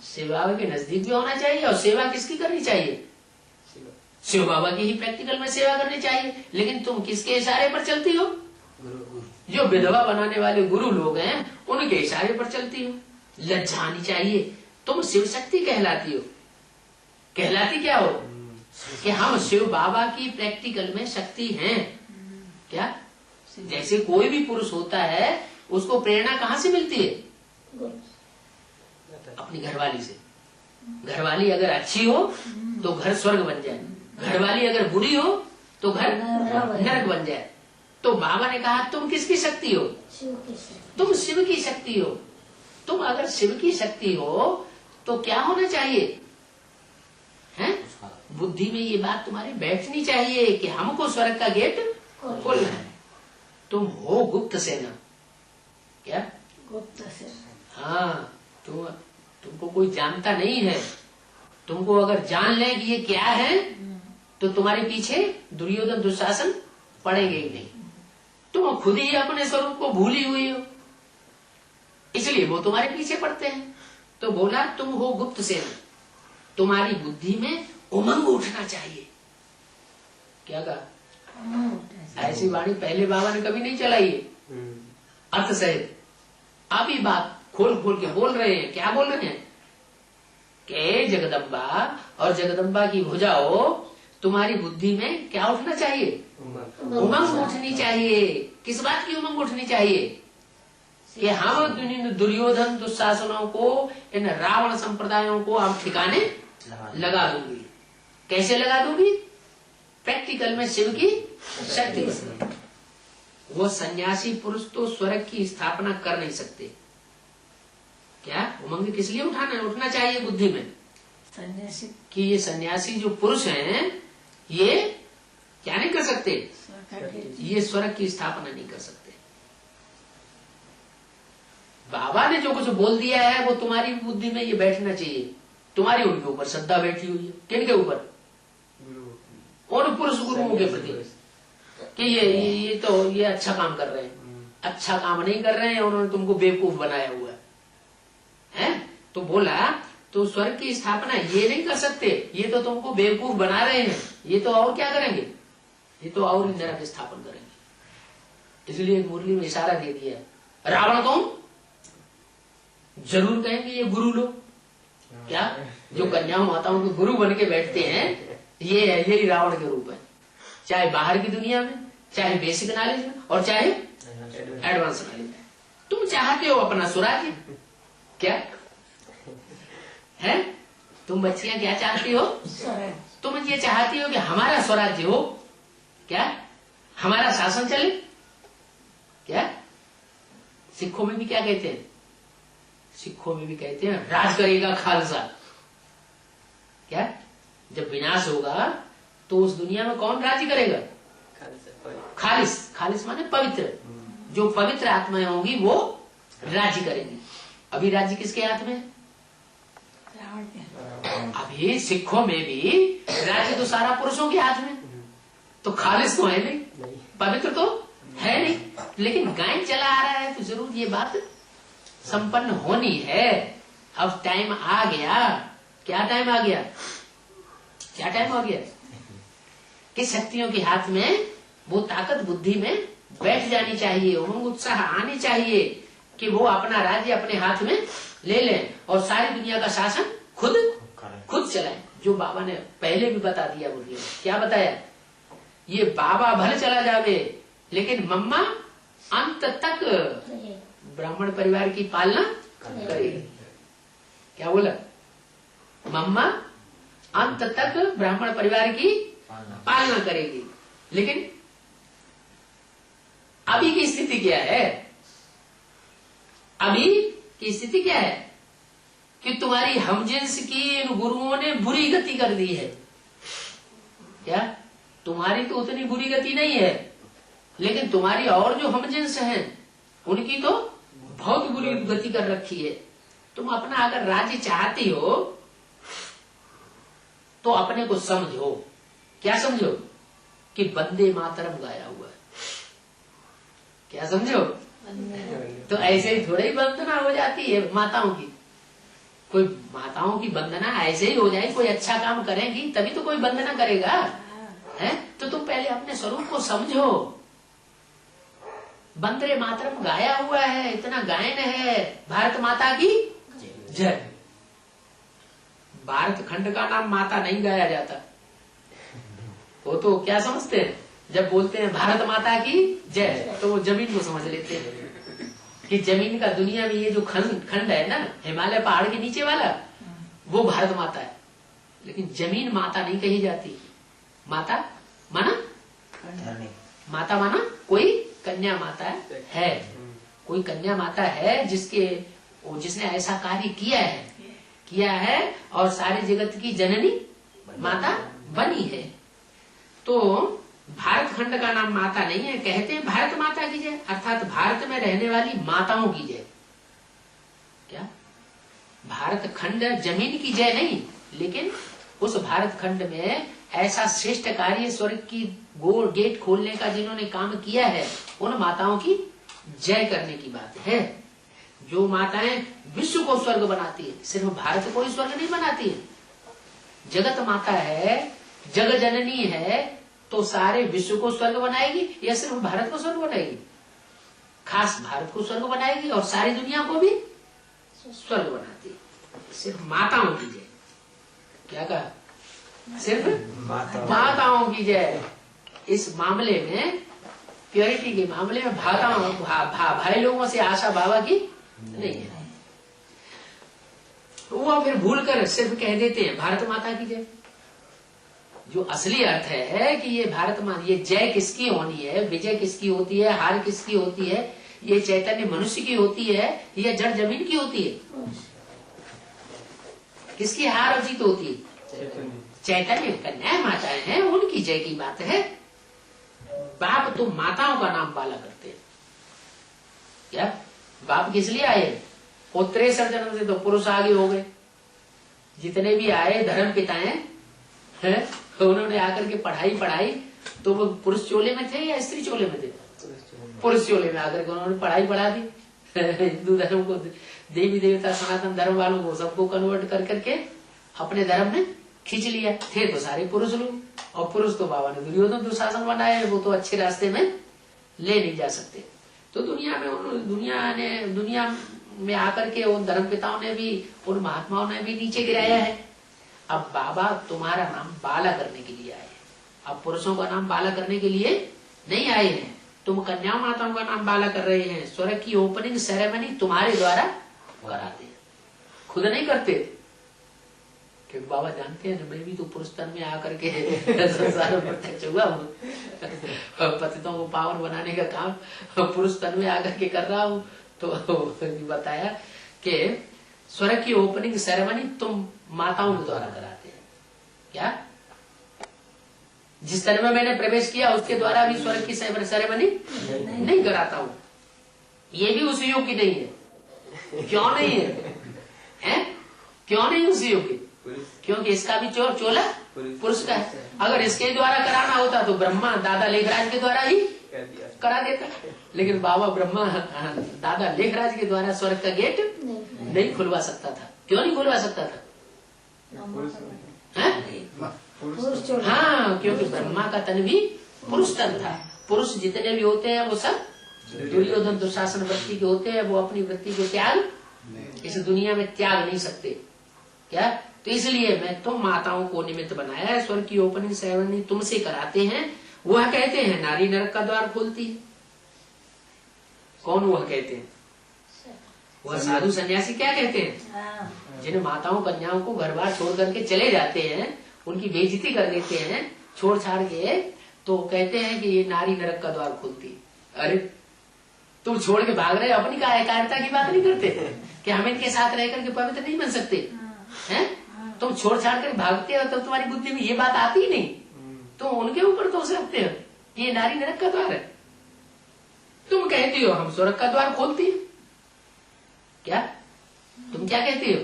शिव बाबा के नजदीक भी होना चाहिए। और सेवा किसकी करनी चाहिए? शिव बाबा की ही प्रैक्टिकल में सेवा करनी चाहिए। लेकिन तुम किसके इशारे पर चलती हो? जो विधवा बनाने वाले गुरु लोग हैं उनके इशारे पर चलती हो। लज्जा आनी चाहिए। तुम शिव शक्ति कहलाती हो। कहलाती क्या हो? कि हम शिव बाबा की प्रैक्टिकल में शक्ति हैं। क्या? जैसे कोई भी पुरुष होता है उसको प्रेरणा कहाँ से मिलती है? अपनी घरवाली से। घरवाली अगर अच्छी हो तो घर स्वर्ग बन जाए, घरवाली अगर बुरी हो तो घर नरक बन जाए। तो बाबा ने कहा तुम किसकी शक्ति हो? तुम शिव की शक्ति हो। तुम अगर शिव की शक्ति हो तो क्या होना चाहिए? हैं? बुद्धि में ये बात तुम्हारी बैठनी चाहिए कि हमको स्वर्ग का गेट खोलना है। तुम हो गुप्त सेना। क्या? गुप्त सेना। हाँ, तुमको कोई जानता नहीं है। तुमको अगर जान ले कि ये क्या है तो तुम्हारे पीछे दुर्योधन दुशासन पड़ेंगे ही नहीं। तुम खुद ही अपने स्वरूप को भूली हुई हो, इसलिए वो तुम्हारे पीछे पड़ते हैं। तो बोला तुम हो गुप्त सेना, तुम्हारी बुद्धि में उमंग उठना चाहिए। क्या कहा? ऐसी वाणी पहले बाबा ने कभी नहीं चलाई है अर्थ सहित। आप ही बात खोल खोल के बोल रहे हैं। क्या बोल रहे हैं? कि जगदम्बा और जगदम्बा की भुजाओ तुम्हारी बुद्धि में क्या उठना चाहिए? उमंग उठनी चाहिए। किस बात की उमंग उठनी चाहिए? कि हम दुर्योधन दुशासनों को, इन रावण संप्रदायों को हम ठिकाने लगा दूंगी। कैसे लगा दूंगी? प्रैक्टिकल में शिव की शक्ति से। वो सन्यासी पुरुष तो स्वर्ग की स्थापना कर नहीं सकते। क्या? उमंग किस लिए उठना चाहिए बुद्धि में? सन्यासी कि ये सन्यासी जो पुरुष हैं ये क्या नहीं कर सकते? ये स्वर्ग की स्थापना नहीं कर सकते। बाबा ने जो कुछ बोल दिया है वो तुम्हारी बुद्धि में ये बैठना चाहिए। तुम्हारी उनके ऊपर श्रद्धा बैठी हुई है। किनके ऊपर? और पुरुष गुरुओं के प्रति कि ये अच्छा काम कर रहे हैं। अच्छा काम नहीं कर रहे हैं, उन्होंने तुमको बेवकूफ बनाया हुआ है। तो बोला तो स्वर्ग की स्थापना ये नहीं कर सकते, ये तो तुमको बेवकूफ बना रहे हैं। ये तो और क्या करेंगे? ये तो और नरक स्थापन करेंगे। इसलिए मुरली में इशारा दे दिया। रावण कौन? जरूर कहेंगे ये गुरु लोग। क्या? जो कन्याओं माताओं के गुरु बन के बैठते हैं, यही रावण के रूप है। चाहे बाहर की दुनिया में, चाहे बेसिक नॉलेज में, और चाहे एडवांस नॉलेज में। तुम चाहते हो अपना स्वराज्य। क्या है? तुम बच्चियां क्या चाहती हो? तुम ये चाहती हो कि हमारा स्वराज्य हो। क्या? हमारा शासन चले। क्या? सिखों में भी क्या कहते हैं? सिखों में भी कहते हैं राज करेगा खालसा। क्या? जब विनाश होगा तो उस दुनिया में कौन राज्य करेगा? खालिस। खालिस माने पवित्र। जो पवित्र आत्माएं होंगी वो राज्य करेंगी। अभी राज्य किसके हाथ में? अभी सिखों में भी राज्य तो सारा पुरुषों के हाथ में। तो खालिस तो है नहीं, पवित्र तो है नहीं। लेकिन गाय चला आ रहा है तो जरूर ये बात संपन्न होनी है। अब टाइम आ गया। क्या टाइम आ गया? क्या टाइम आ गया? कि शक्तियों के हाथ में वो ताकत बुद्धि में बैठ जानी चाहिए। उमंग उत्साह आनी चाहिए कि वो अपना राज्य अपने हाथ में ले लें और सारी दुनिया का शासन खुद चलाएं। जो बाबा ने पहले भी बता दिया। बोलिए क्या बताया? ये बाबा भले चला जावे लेकिन मम्मा अंत तक ब्राह्मण परिवार की पालना करेगी। क्या बोला? मम्मा अंत तक ब्राह्मण परिवार की पालना करेगी। लेकिन अभी की स्थिति क्या है? अभी की स्थिति क्या है कि तुम्हारी हमजिन्स की इन गुरुओं ने बुरी गति कर दी है। क्या? तुम्हारी तो उतनी बुरी गति नहीं है, लेकिन तुम्हारी और जो हमजिन्स हैं उनकी तो बहुत बुरी गति कर रखी है। तुम अपना अगर राज्य चाहती हो तो अपने को समझो। क्या समझो? कि वंदे मातरम गाया हुआ है। क्या समझो? तो ऐसे ही थोड़ा ही वंदना हो जाती है माताओं की। कोई माताओं की वंदना ऐसे ही हो जाए, कोई अच्छा काम करेगी तभी तो कोई वंदना करेगा, है? तो तुम पहले अपने स्वरूप को समझो। वंदे मातरम गाया हुआ है, इतना गायन है, भारत माता की जय। भारत खंड का नाम माता नहीं गाया जाता। वो तो क्या समझते हैं जब बोलते हैं भारत माता की जय, तो वो जमीन को समझ लेते हैं कि जमीन का दुनिया में ये जो खंड है ना, हिमालय पहाड़ के नीचे वाला, वो भारत माता है। लेकिन जमीन माता नहीं कही जाती। माता माना माता माना कोई कन्या माता है, कोई कन्या माता है जिसने ऐसा कार्य किया है और सारे जगत की जननी माता बनी है। तो भारत खंड का नाम माता नहीं है, कहते हैं भारत माता की जय, अर्थात भारत में रहने वाली माताओं की जय। क्या भारत खंड जमीन की जय नहीं, लेकिन उस भारत खंड में ऐसा श्रेष्ठ कार्य स्वर्ग की गोल गेट खोलने का जिन्होंने काम किया है, उन माताओं की जय करने की बात है। जो माताएं विश्व को स्वर्ग बनाती है, सिर्फ भारत को ही स्वर्ग नहीं बनाती है। जगत माता है, जग जननी है, तो सारे विश्व को स्वर्ग बनाएगी या सिर्फ भारत को स्वर्ग बनाएगी? खास भारत को स्वर्ग बनाएगी और सारी दुनिया को भी स्वर्ग बनाती है। सिर्फ माताओं की जय। क्या कहा? सिर्फ माताओं की जय। इस मामले में, प्योरिटी के मामले में भाई लोगों से आशा बाबा की नहीं है। वो फिर भूल कर सिर्फ कह देते हैं भारत माता की जय। जो असली अर्थ है कि ये भारत माता, ये जय किसकी होनी है, विजय किसकी होती है, हार किसकी होती है, ये चैतन्य मनुष्य की होती है या जड़ जमीन की होती है? किसकी हार और जीत होती है? चैतन्य कन्या माताएं हैं, उनकी जय की बात है। बाप तो माताओं का नाम बाला करते हैं। क्या बाप किस लिए आए? वो 63 जन्म से तो पुरुष आगे हो गए। जितने भी आए धर्म पिताएं हैं, तो उन्होंने आकर के पढ़ाई तो वो पुरुष चोले में थे या स्त्री चोले में थे? पुरुष चोले में आकर के उन्होंने पढ़ाई पढ़ा दी। हिंदू धर्म को, देवी देवता सनातन धर्म वालों को सबको कन्वर्ट कर करके अपने धर्म में खींच लिया। थे तो सारे पुरुष लोग, और पुरुष तो बाबा ने दुर्योधन दुशासन बनाए, वो तो अच्छे रास्ते में ले नहीं जा सकते। तो दुनिया में आकर के उन धर्म पिताओं ने भी, उन महात्माओं ने भी नीचे गिराया है। अब बाबा तुम्हारा नाम बाला करने के लिए आए हैं। अब पुरुषों का नाम बाला करने के लिए नहीं आए हैं। तुम कन्या माताओं का नाम बाला कर रहे हैं। स्वर्ग की ओपनिंग सेरेमनी तुम्हारे द्वारा कराते हैं, खुद नहीं करते। क्योंकि बाबा जानते हैं, मैं भी तो पुरुष तन में आकर के संसार में प्रत्यक्ष हुआ हूँ। पतितों को पावन बनाने का काम पुरुष तन में आकर के कर रहा हूँ। तो बताया कि स्वर्ग की ओपनिंग सेरेमनी तुम माताओं के द्वारा कराते हैं। क्या जिस तरह में मैंने प्रवेश किया उसके द्वारा भी स्वर्ग की सेरेमनी नहीं कराता हूँ। ये भी उस युग की नहीं है। क्यों नहीं है? क्यों नहीं उस युग की? क्योंकि इसका भी चोला पुरुष का है। अगर इसके द्वारा कराना होता तो ब्रह्मा दादा लेखराज के द्वारा ही करा देता। लेकिन बाबा ब्रह्मा दादा लेखराज के द्वारा स्वर्ग का गेट नहीं खुलवा सकता था। क्यों नहीं खुलवा सकता था? हाँ, क्योंकि ब्रह्मा का तन भी पुरुष तन था। पुरुष जितने भी होते हैं वो सब दुर्योधन दुशासन वृत्ति के होते हैं। वो अपनी वृत्ति को त्याग इस दुनिया में त्याग नहीं सकते। क्या? तो इसलिए मैं तुम माताओं को निमित्त बनाया है। स्वर्ग की ओपनिंग सेरेमनी तुमसे कराते हैं। वह कहते हैं नारी नरक का द्वार खोलती है। कौन वह कहते हैं? वह साधु सन्यासी क्या कहते हैं? जिन माताओं कन्याओं को घर बार छोड़ करके चले जाते हैं, उनकी बेइज्जती कर देते हैं छोड़ छाड़ के, तो कहते हैं कि ये नारी नरक का द्वार खोलती है। अरे तुम छोड़ के भाग रहे, अपनी कायरता की बात नहीं करते कि हम इनके साथ रह करके पवित्र नहीं बन सकते हैं? तुम छोड़ छाड़ कर भागते हो तो तुम्हारी बुद्धि में ये बात आती ही नहीं। तो उनके ऊपर दोष रखते हो कि ये नारी नरक का द्वार है। तुम कहती हो हम स्वर्ग का द्वार खोलती है। क्या तुम क्या कहती हो?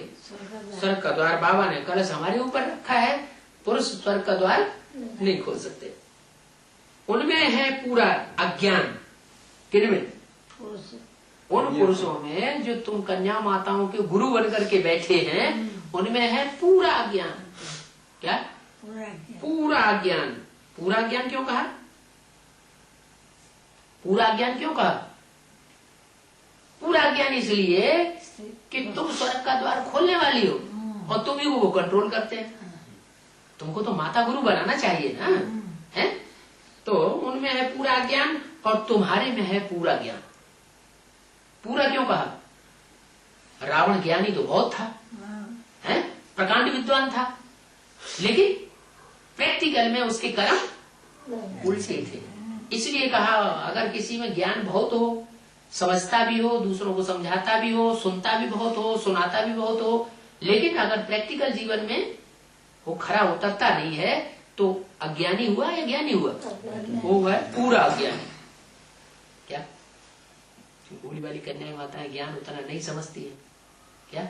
स्वर्ग का द्वार बाबा ने कलश हमारे ऊपर रखा है, पुरुष स्वर्ग का द्वार नहीं खोल सकते। उनमें है पूरा अज्ञान। किनमें? उन पुरुषों में जो तुम कन्या माताओं के गुरु बनकर के बैठे हैं उनमें है पूरा ज्ञान। क्या? पूरा ज्ञान। पूरा ज्ञान क्यों कहा? पूरा ज्ञान क्यों कहा? पूरा ज्ञान इसलिए कि तुम स्वर्ग का द्वार खोलने वाली हो और तुम ही वो कंट्रोल करते हैं। तुमको तो माता गुरु बनाना चाहिए ना, है? तो उनमें है पूरा ज्ञान और तुम्हारे में है पूरा ज्ञान। पूरा क्यों कहा? रावण ज्ञानी तो बहुत था, है? प्रकांड विद्वान था, लेकिन प्रैक्टिकल में उसके कर्म उल्टे थे। इसलिए कहा अगर किसी में ज्ञान बहुत हो, समझता भी हो, दूसरों को समझाता भी हो, सुनता भी बहुत हो, सुनाता भी बहुत हो, लेकिन अगर प्रैक्टिकल जीवन में वो खरा उतरता नहीं है तो अज्ञानी हुआ या ज्ञानी हुआ? वो है पूरा अज्ञानी। क्या? भोली वाली कन्या माता ज्ञान उतना नहीं समझती है। क्या?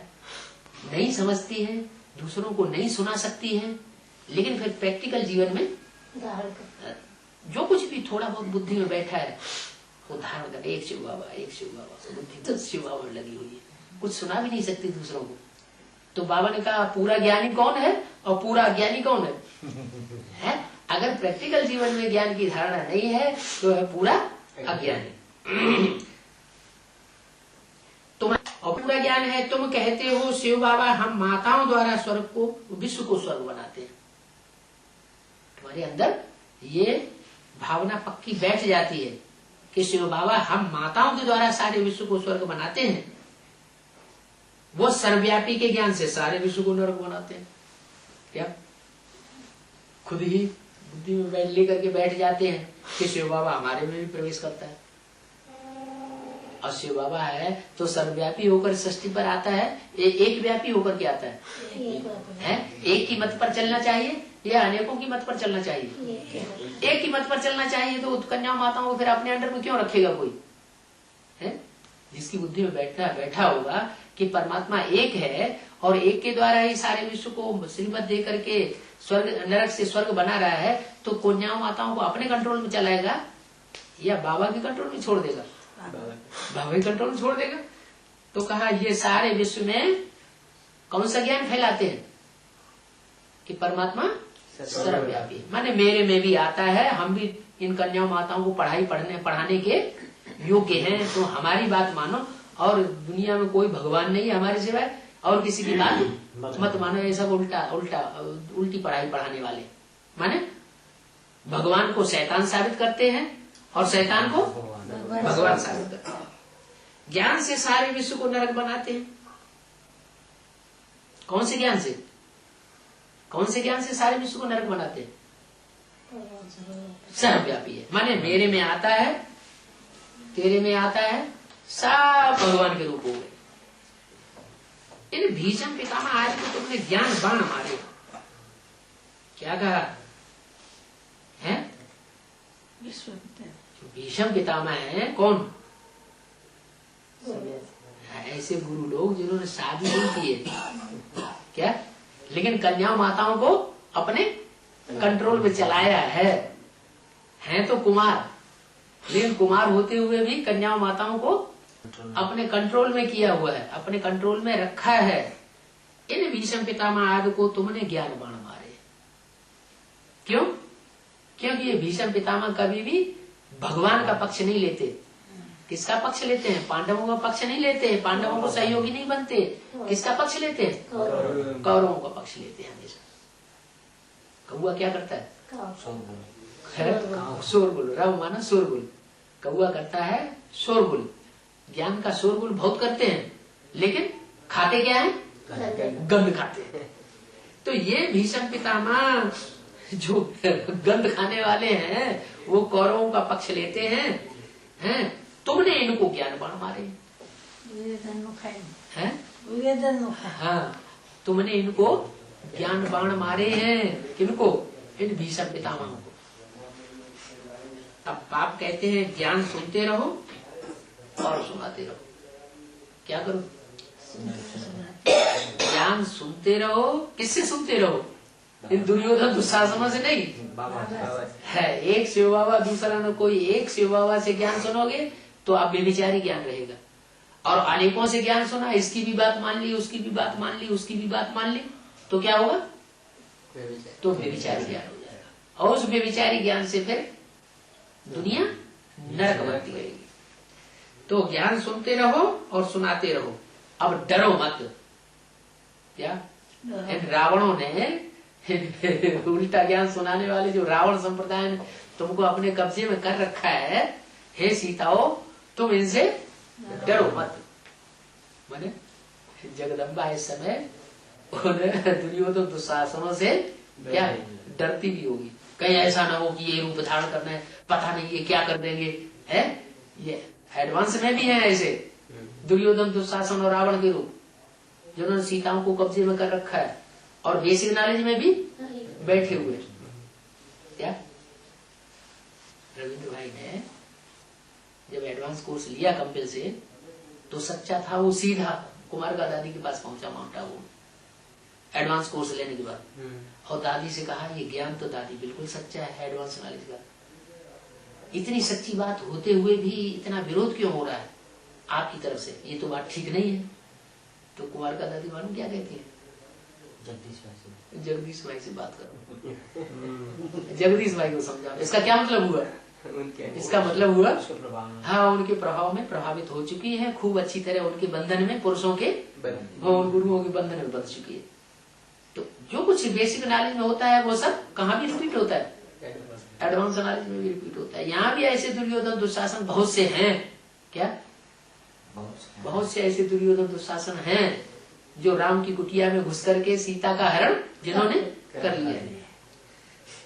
नहीं समझती है, दूसरों को नहीं सुना सकती है, लेकिन फिर प्रैक्टिकल जीवन में जो कुछ भी थोड़ा बहुत बुद्धि में बैठा है वो धारण कर, एक शिव बाबा, एक शिव बाबा, बुद्धि तो शिव बाबा में लगी हुई है, कुछ सुना भी नहीं सकती दूसरों को। तो बाबा ने कहा पूरा ज्ञानी कौन है और पूरा अज्ञानी कौन है? अगर प्रैक्टिकल जीवन में ज्ञान की धारणा नहीं है तो है पूरा अज्ञानी। तुम और पूरा ज्ञान है, तुम कहते हो शिव बाबा हम माताओं द्वारा स्वर्ग को, विश्व को स्वर्ग बनाते हैं। तुम्हारे अंदर ये भावना पक्की बैठ जाती है कि शिव बाबा हम माताओं के द्वारा सारे विश्व को स्वर्ग बनाते हैं। वो सर्वव्यापी के ज्ञान से सारे विश्व को नरक बनाते हैं। क्या? खुद ही बुद्धि में लेकर के बैठ जाते हैं कि शिव बाबा हमारे में भी प्रवेश करता है, और शिव बाबा है तो सर्वव्यापी होकर सृष्टि पर आता है, एक व्यापी होकर के आता है? एक की मत पर चलना चाहिए या अनेकों की मत पर चलना चाहिए? एक की मत पर चलना चाहिए। तो कन्या माताओं को फिर अपने अंडर में क्यों रखेगा कोई? है जिसकी बुद्धि में बैठा होगा कि परमात्मा एक है और एक के द्वारा ही सारे विश्व को श्रीमत दे करके स्वर्ग नरक से स्वर्ग बना रहा है, तो कन्या माताओं को अपने कंट्रोल में चलाएगा या बाबा के कंट्रोल में छोड़ देगा? बाबा के कंट्रोल में छोड़ देगा। तो कहा ये सारे विश्व में कौन सा ज्ञान फैलाते हैं कि परमात्मा सर्वव्यापी, माने मेरे में भी आता है, हम भी इन कन्या माताओं को पढ़ाने के योग्य हैं, तो हमारी बात मानो, और दुनिया में कोई भगवान नहीं है हमारे सिवाय, और किसी की बात मत मानो। ये सब उल्टी पढ़ाई पढ़ाने वाले, माने भगवान को शैतान साबित करते हैं और शैतान को भगवान साबित करते हैं। ज्ञान से सारे विश्व को नरक बनाते हैं। कौन से ज्ञान से? कौन से ज्ञान से सारे विश्व को नरक बनाते हैं? सर्वव्यापी है, माने मेरे में आता है, तेरे में आता है, सब भगवान के रूप हो गए। इन भीषम पितामह आए तो तुमने ज्ञान बाण मारे। क्या कहा है? भीषम पितामह है कौन? ऐसे गुरु लोग जिन्होंने शादी नहीं की है, क्या, लेकिन कन्या माताओं को अपने कंट्रोल में चलाया है तो कुमार, लेकिन कुमार होते हुए भी कन्या माताओं को अपने कंट्रोल में किया हुआ है, अपने कंट्रोल में रखा है। इन भीषम पितामह आदि को तुमने ज्ञान बाण मारे। क्यों? क्योंकि ये भीषम पितामह कभी भी भगवान का पक्ष नहीं लेते। किसका पक्ष लेते हैं? पांडवों का पक्ष नहीं लेते, पांडवों को सहयोगी नहीं बनते। किसका पक्ष लेते हैं? कौरवों का पक्ष लेते हैं हमेशा। कौआ क्या करता है? शोरगुल। रव माना शोरगुल। कौआ करता है शोरगुल। ज्ञान का शोरगुल बहुत करते हैं, लेकिन खाते क्या है? गंध खाते हैं। तो ये भीषम पितामह जो गंध खाने वाले हैं वो कौरवों का पक्ष लेते हैं। तुमने इनको ज्ञान बाण मारे हैं। हाँ, तुमने इनको ज्ञान बाण मारे हैं। किनको? इन भीषम पितामहों को। अब आप कहते हैं ज्ञान सुनते रहो और सुनाते रहो। क्या करो? ज्ञान सुनते रहो। किससे सुनते रहो? इन दुर्योधन दुशासनों से नहीं है। एक शिव बाबा दूसरा न कोई, एक शिव बाबा से ज्ञान सुनोगे तो आप बेविचारी ज्ञान रहेगा। और अनेकों से ज्ञान सुना, इसकी भी बात मान ली, उसकी भी बात मान ली, उसकी भी बात मान ली, तो क्या होगा? तो व्यभिचारी ज्ञान हो जाएगा। और उस व्यभिचारी ज्ञान से फिर दुनिया नरक बनती रहेगी। तो ज्ञान सुनते रहो और सुनाते रहो। अब डरो मत। क्या इन रावणों ने उल्टा ज्ञान सुनाने वाले जो रावण संप्रदाय ने तुमको अपने कब्जे में कर रखा है, हे सीताओ तुम इनसे डरो मत। माने जगदम्बा इस समय दुर्योधन दुशासनों से क्या डरती भी होगी, कहीं ऐसा ना हो कि ये रूप धारण करना है, पता नहीं ये क्या कर देंगे, है ये एडवांस में भी है ऐसे दुर्योधन दुशासन और रावण के रूप जिन्होंने सीताओं को कब्जे में कर रखा है और बेसिक नॉलेज में भी बैठे हुए। क्या रविंद्र भाई ने जब एडवांस कोर्स लिया कंपल से, तो सच्चा था वो सीधा कुमार का दादी के पास पहुंचा माउंट आबू एडवांस कोर्स लेने के बाद, और दादी से कहा ये ज्ञान तो दादी बिल्कुल सच्चा है एडवांस नॉलेज का। इतनी सच्ची बात होते हुए भी इतना विरोध क्यों हो रहा है आपकी तरफ से, ये तो बात ठीक नहीं है। तो कुमार का दादी मालूम क्या कहती है? जगदीश भाई से बात करो, जगदीश भाई को समझाओ। इसका क्या मतलब हुआ? इसका मतलब हुआ हाँ उनके प्रभाव में प्रभावित हो चुकी है, खूब अच्छी तरह उनके बंधन में, पुरुषों के गुरुओं के बंधन में बंध चुकी है। तो जो कुछ बेसिक नॉलेज में होता है वो सब कहाँ भी रिपीट होता है, एडवांस नॉलेज में भी रिपीट होता है। यहाँ भी ऐसे दुर्योधन दुशासन बहुत से हैं। क्या बहुत से ऐसे दुर्योधन दुशासन हैं जो राम की कुटिया में घुस करके सीता का हरण जिन्होंने कर लिया।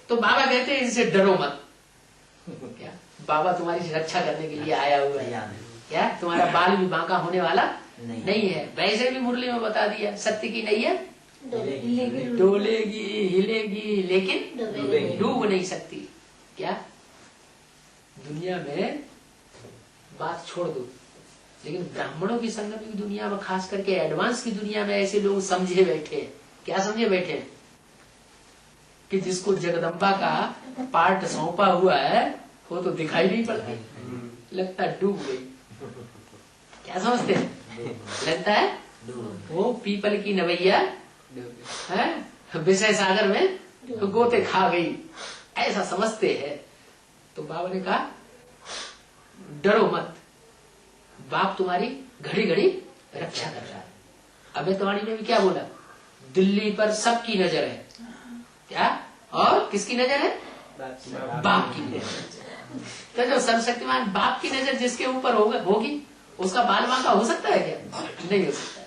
तो बाबा कहते हैं इनसे डरो मत। क्या बाबा तुम्हारी रक्षा करने के लिए आया हुआ है, क्या तुम्हारा बाल भी बांका होने वाला नहीं है। वैसे भी मुरली में बता दिया, सत्य की नैया डोलेगी हिलेगी लेकिन डूब नहीं सकती। क्या दुनिया में बात छोड़ दो, लेकिन ब्राह्मणों की संगत की दुनिया में, खास करके एडवांस की दुनिया में ऐसे लोग समझे बैठे हैं। क्या समझे बैठे हैं? कि जिसको जगदम्बा का पार्ट सौंपा हुआ है वो तो दिखाई नहीं पड़ती, लगता है डूब गई। क्या समझते हैं? लगता है वो पीपल की नवैया है विषय सागर में गोते खा गई, ऐसा समझते हैं। तो बाबा ने कहा डरो मत, बाप तुम्हारी घड़ी घड़ी रक्षा कर रहा है। अभेतवाणी में भी क्या बोला? दिल्ली पर सबकी नजर है। क्या? और किसकी नजर है? बाप की नजर। तो जो सर्वशक्तिमान बाप की नजर जिसके ऊपर होगी उसका बाल बांका हो सकता है क्या? नहीं हो सकता।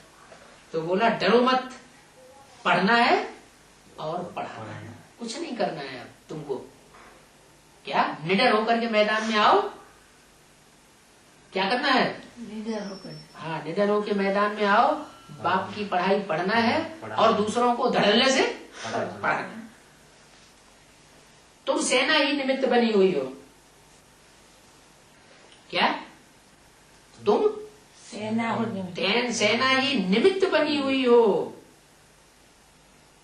तो बोला डरो मत, पढ़ना है और पढ़ाना है, कुछ नहीं करना है अब तुमको। क्या निडर होकर के मैदान में आओ। क्या करना है? निडर होकर। हाँ निडर होकर मैदान में आओ, बाप की पढ़ाई पढ़ना है और दूसरों को धड़ल्ले से पढ़ाना। तुम सेना ही निमित्त बनी हुई हो। क्या तुम सेना ही निमित्त बनी हुई हो।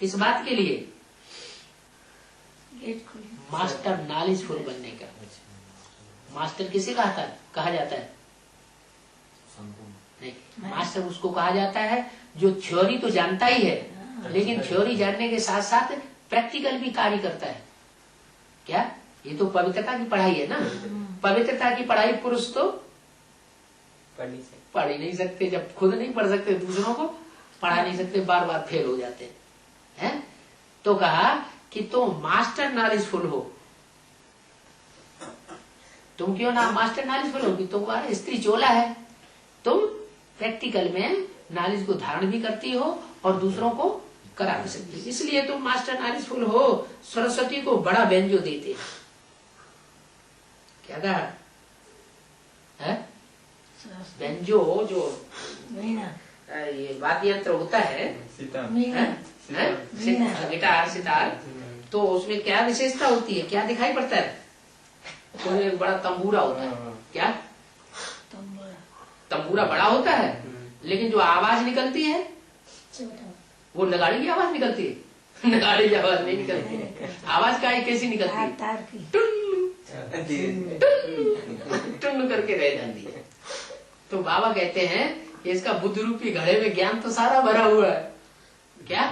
किस बात के लिए? मास्टर नॉलेजफुल बनने का। मास्टर किसे कहा जाता है? नहीं, मास्टर उसको कहा जाता है जो थ्योरी तो जानता ही है, लेकिन थ्योरी जानने के साथ साथ प्रैक्टिकल भी कार्य करता है। क्या ये तो पवित्रता की पढ़ाई है ना। पवित्रता की पढ़ाई पुरुष तो पढ़ ही नहीं सकते, जब खुद नहीं पढ़ सकते दूसरों को पढ़ा नहीं सकते, बार बार फेल हो जाते हैं। तो कहा कि तुम मास्टर नॉलेजफुल हो। तुम क्यों ना मास्टर नॉलेजफुल हो? कि तुम्हारा स्त्री चोला है, तुम प्रैक्टिकल में नॉलेज को धारण भी करती हो और दूसरों को करा भी सकती हो, इसलिए तुम मास्टर नॉलेजफुल हो। सरस्वती को बड़ा व्यंजो देते। क्या कहा है? व्यंजो जो ये वाद्य यंत्र होता है, गिटार सितार, तो उसमें क्या विशेषता होती है? क्या दिखाई पड़ता है? तो एक बड़ा तंबूरा होता है। क्या तंबूरा बड़ा होता है, लेकिन जो आवाज निकलती है वो नगाड़ी की आवाज निकलती है। नगाड़ी की आवाज नहीं निकलती है। आवाज का कैसी निकलती है? टुन टुन करके रह जाती है। तो बाबा कहते हैं कि इसका बुद्ध रूपी घड़े में ज्ञान तो सारा भरा हुआ है। क्या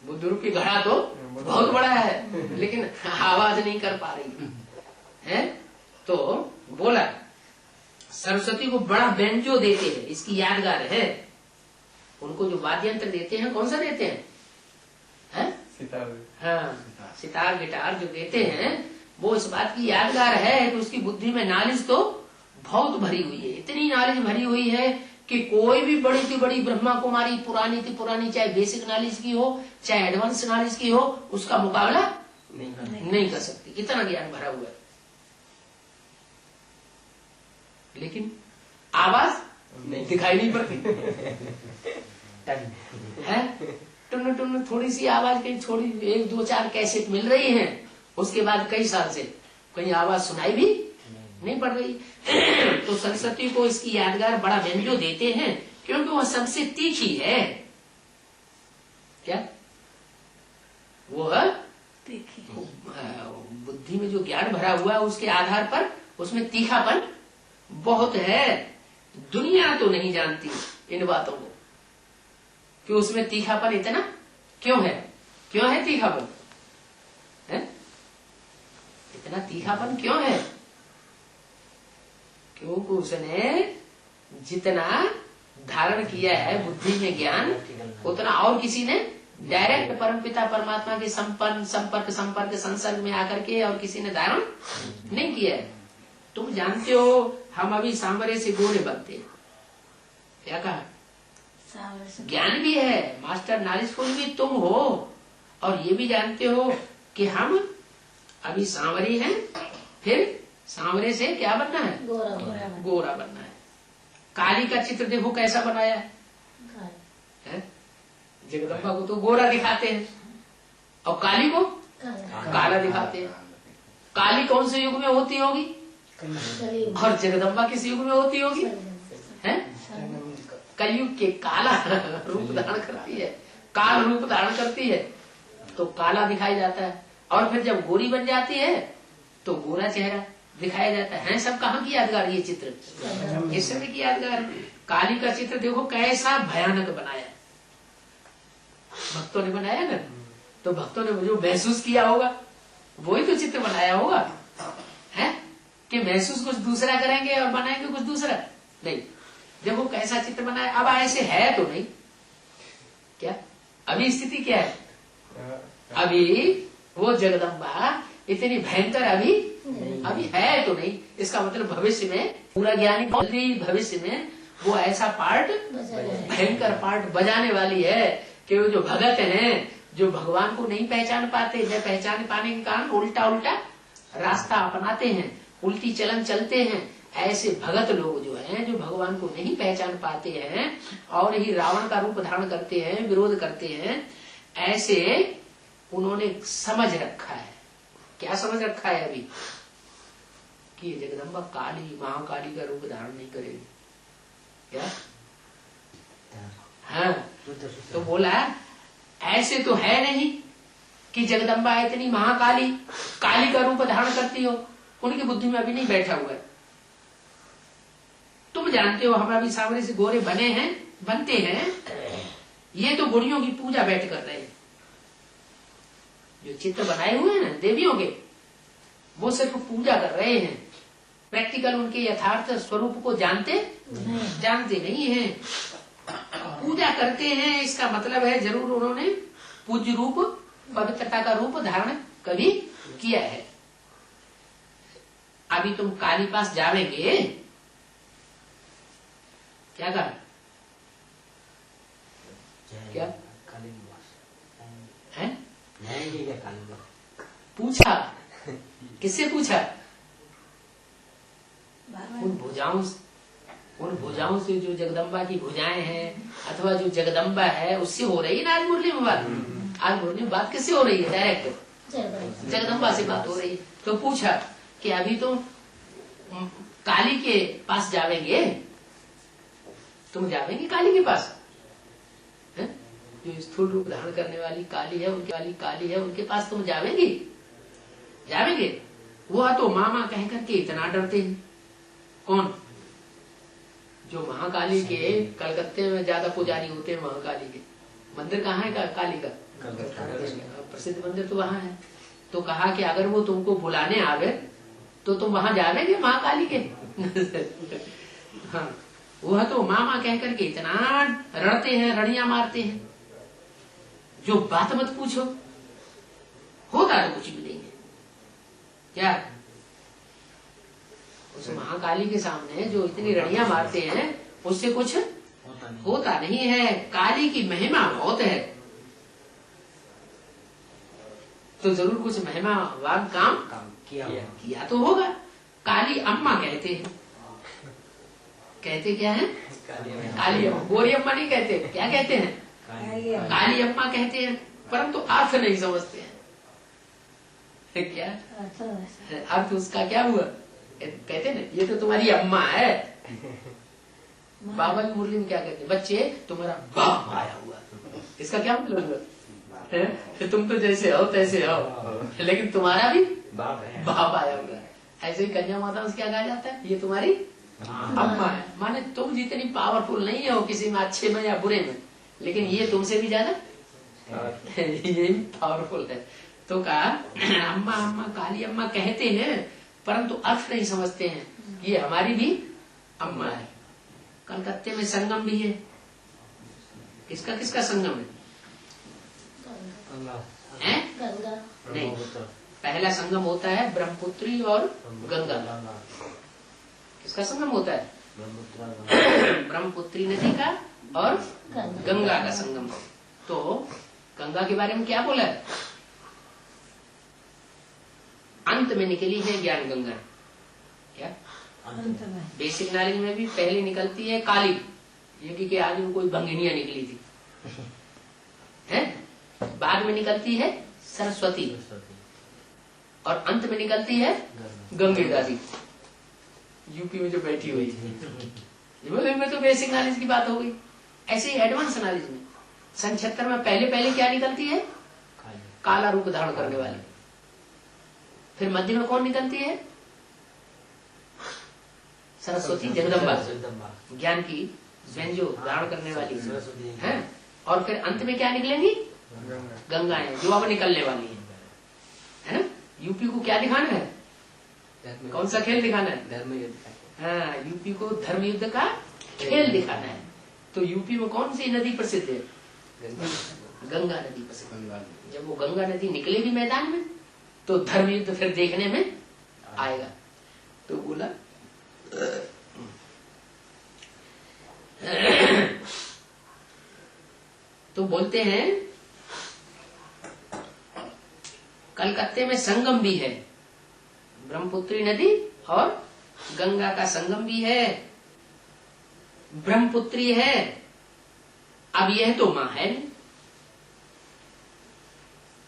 बुद्ध रूपी घड़ा तो बहुत बड़ा है, लेकिन आवाज नहीं कर पा रही है। तो बोला सरस्वती को बड़ा बेंजो देते हैं, इसकी यादगार है। उनको जो वाद्य यंत्र देते हैं कौन सा देते हैं? सितार। हाँ, सितार गिटार जो देते हैं वो इस बात की यादगार है कि उसकी बुद्धि में नॉलेज तो बहुत भरी हुई है। इतनी नॉलेज भरी हुई है कि कोई भी बड़ी थी बड़ी ब्रह्मा कुमारी पुरानी थी पुरानी, चाहे बेसिक नॉलेज की हो चाहे एडवांस नॉलेज की हो, उसका मुकाबला नहीं कर सकती। इतना ज्ञान भरा हुआ है। लेकिन आवाज दिखाई नहीं पड़ती है। टुन टुन थोड़ी सी आवाज कहीं थोड़ी 1 2 4 कैसेट मिल रही है, उसके बाद कई साल से कहीं आवाज सुनाई भी नहीं पड़ रही। तो सरस्वती को इसकी यादगार बड़ा व्यंजो देते हैं क्योंकि वह सबसे तीखी है। क्या वो बुद्धि में जो ज्ञान भरा हुआ है उसके आधार पर उसमें तीखापन बहुत है। दुनिया तो नहीं जानती इन बातों को कि उसमें तीखापन इतना क्यों है। क्यों है तीखापन है? इतना तीखापन क्यों है? क्योंकि उसने जितना धारण किया है बुद्धि में ज्ञान, उतना और किसी ने डायरेक्ट परमपिता परमात्मा के संपर्क संसर्ग में आकर के और किसी ने धारण नहीं किया है। तुम जानते हो हम अभी सांवरे से गोरे बनते हैं। क्या कहा? ज्ञान भी है, मास्टर नॉलेजफुल भी तुम हो, और ये भी जानते हो कि हम अभी सांवरे हैं, फिर सांवरे से क्या बनना है? गोरा बनना है। काली का चित्र देखो कैसा बनाया है? जगदम्बा को तो गोरा दिखाते हैं और काली को काला दिखाते हैं। काली कौन से युग में होती होगी और जगदम्बा किस युग में होती होगी? है कलयुग के काला रूप धारण करती है, काल रूप धारण करती है तो काला दिखाई जाता है, और फिर जब गोरी बन जाती है तो गोरा चेहरा दिखाया जाता है। सब कहाँ की यादगार ये चित्र? इस समय की यादगार। काली का चित्र देखो कैसा भयानक बनाया, भक्तों ने बनाया ना, तो भक्तों ने जो महसूस किया होगा वही तो चित्र बनाया होगा, है कि महसूस कुछ दूसरा करेंगे और बनाएंगे कुछ दूसरा नहीं। देखो कैसा चित्र बनाया। अब ऐसे है तो नहीं क्या? अभी स्थिति क्या है? अभी वो जगदम्बा इतनी भयंकर अभी है तो नहीं। इसका मतलब भविष्य में पूरा ज्ञानी भविष्य में वो ऐसा पार्ट भयंकर पार्ट बजाने वाली है कि वो जो भगत हैं जो भगवान को नहीं पहचान पाते, जब पहचान पाने के कारण उल्टा रास्ता अपनाते हैं, उल्टी चलन चलते हैं, ऐसे भगत लोग जो हैं जो भगवान को नहीं पहचान पाते हैं और ही रावण का रूप धारण करते हैं, विरोध करते हैं, ऐसे उन्होंने समझ रखा है। क्या समझ रखा है अभी? कि जगदम्बा काली महाकाली का रूप धारण नहीं करेगी। क्या? हाँ, तो बोला ऐसे तो है नहीं कि जगदम्बा इतनी महाकाली काली का रूप धारण करती हो, उनकी बुद्धि में अभी नहीं बैठा हुआ है। तुम जानते हो हम अभी सांवरे से गोरे बनते हैं, ये तो गुड़ियों की पूजा बैठ कर रहे हैं। जो चित्र बनाए हुए हैं ना देवियों के, वो सिर्फ पूजा कर रहे हैं, प्रैक्टिकल उनके यथार्थ स्वरूप को जानते नहीं है। पूजा करते हैं, इसका मतलब है जरूर उन्होंने पूज्य रूप पवित्रता का रूप धारण कभी किया है। अभी तुम काली पास जावेंगे, क्या कर क्या है? पूछा किससे पूछा? उन भुजाओं से जो जगदम्बा की भुजाएं हैं अथवा जो जगदम्बा है उससे हो रही है ना आज मुरली में बात। आज मुरली में बात किससे हो रही है? डायरेक्ट जगदम्बा से बात हो रही है। तो पूछा कि अभी तो काली के पास जावेंगे, तुम जावेंगे काली के पास? जो स्थूल रूप धारण करने वाली काली है उनके पास तुम जावेंगे? वो तो मामा कह करके इतना डरते हैं। कौन? जो महाकाली के कलकत्ते में ज्यादा पुजारी होते हैं, महाकाली के मंदिर कहाँ है काली का? प्रसिद्ध मंदिर तो वहाँ है। तो कहा कि अगर वो तुमको बुलाने आवे तो तुम वहां जाओगे महाकाली के? हाँ, वह तो मामा कह करके इतना रड़ते हैं, रड़ियां मारते हैं, जो बात मत पूछो, होता तो कुछ भी नहीं है। क्या उस महाकाली के सामने जो इतनी रड़ियां मारते हैं उससे कुछ होता नहीं है। काली की महिमा बहुत है, तो जरूर कुछ महिमा वाद काम किया तो होगा। काली अम्मा कहते हैं, कहते क्या है? काली अम्मा, गोरी अम्मा नहीं कहते, क्या कहते हैं? काली अम्मा कहते हैं, परंतु अर्थ नहीं समझते हैं। क्या अर्थ उसका क्या हुआ? कहते ना ये तो तुम्हारी अम्मा है। बाबा की मुरली में क्या कहते हैं? बच्चे तुम्हारा बाप आया हुआ। इसका क्या मतलब है? तुम तो जैसे हो तैसे हो, लेकिन तुम्हारा भी बाप आया हुआ। ऐसे ही कन्या माता से क्या कहा जाता है? ये तुम्हारी अम्मा है। माने तुम जितनी पावरफुल नहीं हो किसी में, अच्छे में या बुरे में, लेकिन ये तुमसे भी ज्यादा ये पावरफुल है। तो कहा अम्मा अम्मा काली अम्मा कहते हैं, परंतु अर्थ नहीं समझते हैं। ये हमारी भी अम्मा है। कलकत्ते में संगम भी है। किसका किसका संगम है? नहीं, पहला संगम होता है ब्रह्मपुत्री और गंगा। किसका संगम होता है? ब्रह्मपुत्री नदी का और गंगा का संगम। तो गंगा के बारे में क्या बोला है? अंत में निकली है ज्ञान गंगा। क्या बेसिक नॉलेज में भी पहले निकलती है काली, ये कि आज में कोई बंगिनिया निकली थी, है? बाद में निकलती है सरस्वती, और अंत में निकलती है गंगे दादी, यूपी में जो बैठी हुई थी। में तो बेसिक नॉलेज की बात हो गई। ऐसे ही एडवांस नॉलेज में सन 76 में पहले क्या निकलती है? काला रूप धारण करने वाली। फिर मध्य में कौन निकलती है? सरस्वती जगदम्बा, ज्ञान की व्यंजो धारण करने वाली है। और फिर अंत में क्या निकलेंगी? गंगा है, जो अब निकलने वाली है ना? यूपी को क्या दिखाना है? कौन सा खेल दिखाना है? धर्म युद्ध। हाँ, यूपी को धर्म युद्ध का खेल दिखाना है। तो यूपी में कौन सी नदी प्रसिद्ध है? गंगा नदी प्रसिद्ध। जब वो गंगा नदी निकलेगी मैदान में तो धर्म युद्ध फिर देखने में आएगा। तो बोला तो बोलते हैं कलकत्ते में संगम भी है, ब्रह्मपुत्री नदी और गंगा का संगम भी है। ब्रह्मपुत्री है, अब यह तो मां है नहीं।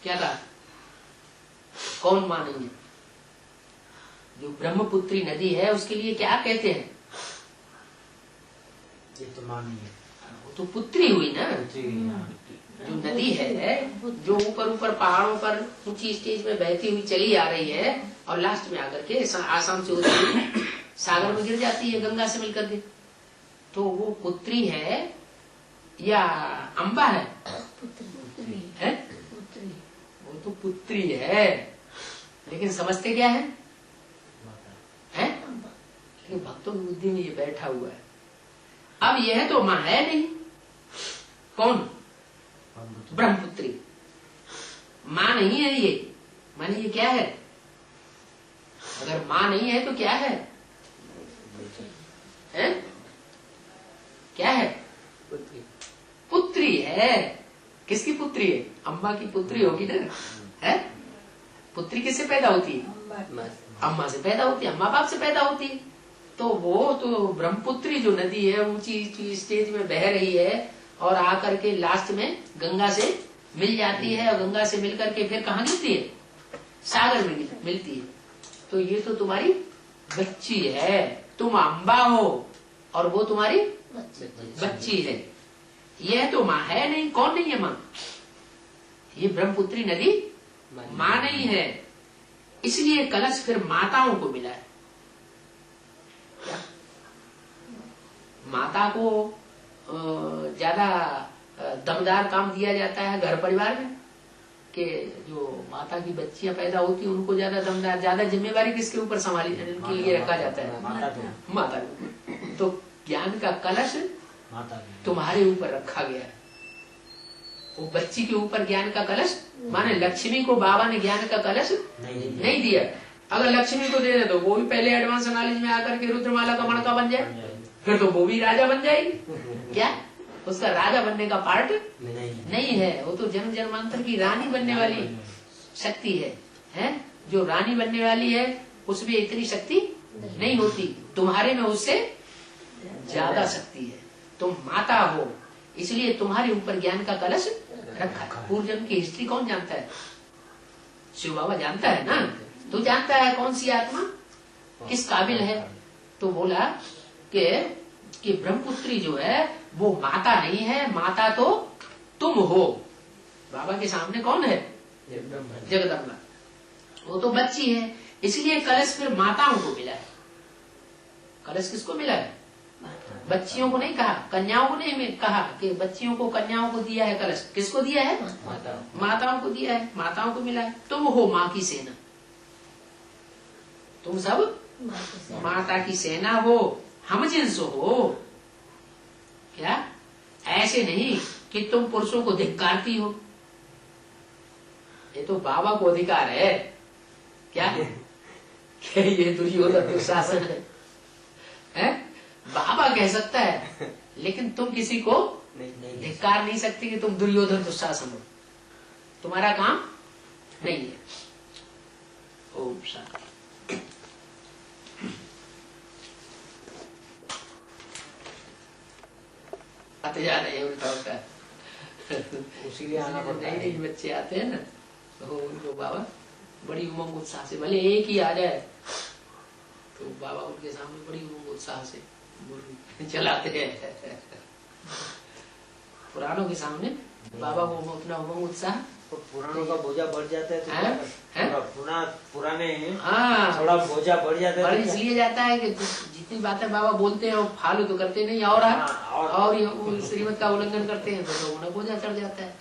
क्या कहा? कौन मां नहीं है? जो ब्रह्मपुत्री नदी है उसके लिए क्या कहते हैं? ये तो मां नहीं है, वो तो पुत्री हुई ना। जो नदी है जो ऊपर पहाड़ों पर ऊंची स्टेज में बहती हुई चली आ रही है और लास्ट में आकर के आसाम से होती हुई सागर में गिर जाती है गंगा से मिलकर के, तो वो पुत्री है या अम्बा है? है? वो तो पुत्री है, लेकिन समझते क्या है? लेकिन भक्तों की बुद्धि में ये बैठा हुआ है। अब यह तो मां है नहीं। कौन? ब्रह्मपुत्री। मां नहीं है ये। माने ये क्या है? अगर मां नहीं है तो क्या है? हैं? क्या है? पुत्री है। किसकी पुत्री है? अम्बा की पुत्री होगी ना। है? पुत्री किससे पैदा होती है? अम्मा से पैदा होती है, अम्मा बाप से पैदा होती है। तो वो तो ब्रह्मपुत्री जो नदी है ऊंची स्टेज में बह रही है और आकर के लास्ट में गंगा से मिल जाती है, और गंगा से मिलकर के फिर कहाँ गिरती है? सागर में मिलती है। तो ये तो तुम्हारी बच्ची है। तुम अम्बा हो और वो तुम्हारी बच्ची है। यह तो मां है नहीं। कौन नहीं है मां? ये ब्रह्मपुत्री नदी मां नहीं है। इसलिए कलश फिर माताओं को मिला है। क्या? माता को ज्यादा दमदार काम दिया जाता है घर परिवार में, कि जो माता की बच्चियां पैदा होती है उनको ज्यादा दमदार, ज्यादा जिम्मेवारी किसके ऊपर संभाली के लिए रखा जाता है? माता को। तो ज्ञान का कलश तुम्हारे ऊपर रखा गया है, वो बच्ची के ऊपर ज्ञान का कलश, माने लक्ष्मी को बाबा ने ज्ञान का कलश नहीं दिया। अगर लक्ष्मी को दे दे तो वो भी पहले एडवांस नॉलेज में आकर के रुद्रमाला का मणका बन जाए, फिर तो वो भी राजा बन जाएगी। क्या उसका राजा बनने का पार्ट नहीं है, वो तो जन्म जन्मांतर की रानी बनने वाली शक्ति है। जो रानी बनने वाली है उसमें इतनी शक्ति नहीं होती, तुम्हारे में उससे ज्यादा शक्ति है। तुम माता हो इसलिए तुम्हारे ऊपर ज्ञान का कलश रखा है। पूर्व जन्म की हिस्ट्री कौन जानता है? शिव बाबा जानता है ना। तो जानता है कौन सी आत्मा किस काबिल है। तो बोला कि ब्रह्मपुत्री जो है वो माता नहीं है, माता तो तुम हो। बाबा के सामने कौन है? जगदम्बा। वो तो बच्ची है, इसलिए कलश फिर माताओं को मिला है। कलश किसको मिला है? बच्चियों को नहीं कहा, कन्याओं को नहीं कहा कि बच्चियों को कन्याओं को दिया है कलश। किसको दिया है? माताओं को दिया है, माताओं को मिला है। तुम हो माँ की सेना, तुम सब माता की सेना हो, हम जिन्स हो। क्या ऐसे नहीं कि तुम पुरुषों को धिक्कारती हो, ये तो बाबा को अधिकार है। क्या कि ये दुर्योधन दुशासन है? बाबा कह सकता है, लेकिन तुम किसी को धिक्कार नहीं सकते कि तुम दुर्योधन दुशासन हो, तुम्हारा काम नहीं है। ओम शांति। आते जा रहे हैं उल्टा उल्टा, उसीलिए आना पड़ता है। नए बच्चे आते हैं ना, तो उनको बाबा बड़ी उमंग उत्साह से, भले एक ही आ जाए तो बाबा उनके सामने बड़ी उमंग उत्साह से चलाते हैं। पुरानों के सामने बाबा को अपना उमंग उत्साह, तो पुरानों का बोझा बढ़ जाता है तो पुराने हाँ थोड़ा बोझा बढ़ जाता है। इसलिए जाता है कि जितनी बातें बाबा बोलते हैं वो फॉलो तो करते नहीं, और श्रीमत का उल्लंघन करते हैं तो उन्हें बोझा चढ़ जाता है।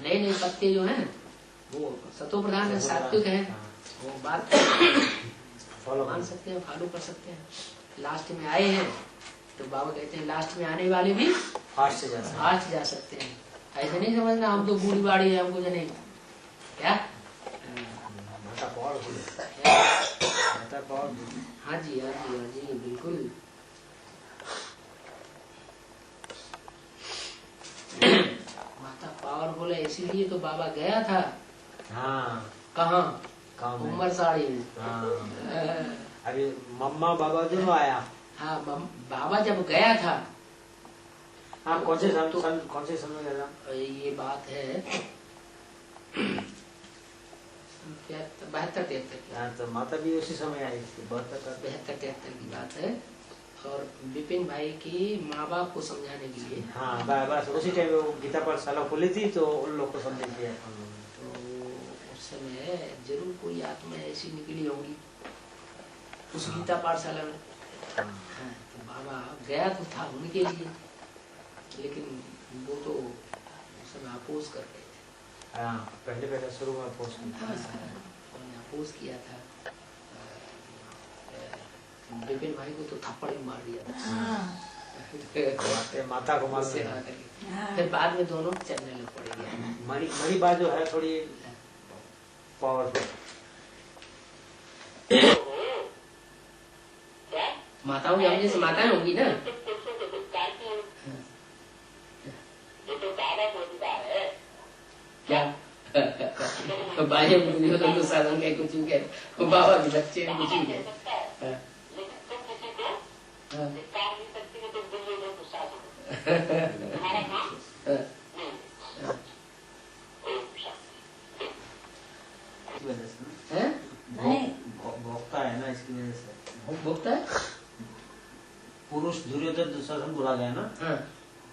नए नए पत्ते जो हैं वो सतो प्रधान है, सात्विक है, वो बात फॉलो मान सकते हैं, फॉलो कर सकते हैं। लास्ट में आए हैं तो बाबा कहते हैं लास्ट में आने वाले भी फास्ट जा सकते हैं। ऐसे नहीं समझना हम तो बूढ़ी बाड़ी है, हमको नहीं। क्या हाँ जी हाँ जी हाँ जी बिल्कुल। माता पावरफुल है, इसीलिए तो बाबा गया था। हाँ कहाँ? उमर साड़ी में। अभी मम्मा बाबा जो आया। हाँ बाबा जब गया था। हाँ कौन से समय गया था? ये बात है 72-73 की। तो माता भी उसी समय आई थी, 72-73 की बात है। और विपिन भाई की माँ बाप को समझाने के लिए। हाँ बस उसी टाइम वो गीता पाठशाला खुली थी तो उन लोग को समझ दिया। तो उस समय जरूर कोई आत्मा ऐसी निकली होगी उस गीता पाठशाला में। तो बाबा गया तो था उनके लिए, लेकिन वो तो उस समय अपोज कर रहे थे। पहले शुरू में अपोज किया था। विपिन भाई को तो थप्पड़ भी मार दिया था। माता को मार दिया। फिर बाद में दोनों चलने लग पड़ेंगे। मरी बात जो है थोड़ी पावरफुल। माताओं की अपने से माताएं होंगी ना। क्या बाह्य दुर्योधन तो साधन के कुछ ही कह, बाबा के बच्चे कुछ ही कह। भोक्ता है ना, इसकी वजह से भोक्ता है। पुरुष दुर्योधन दुशासन बोला गया ना।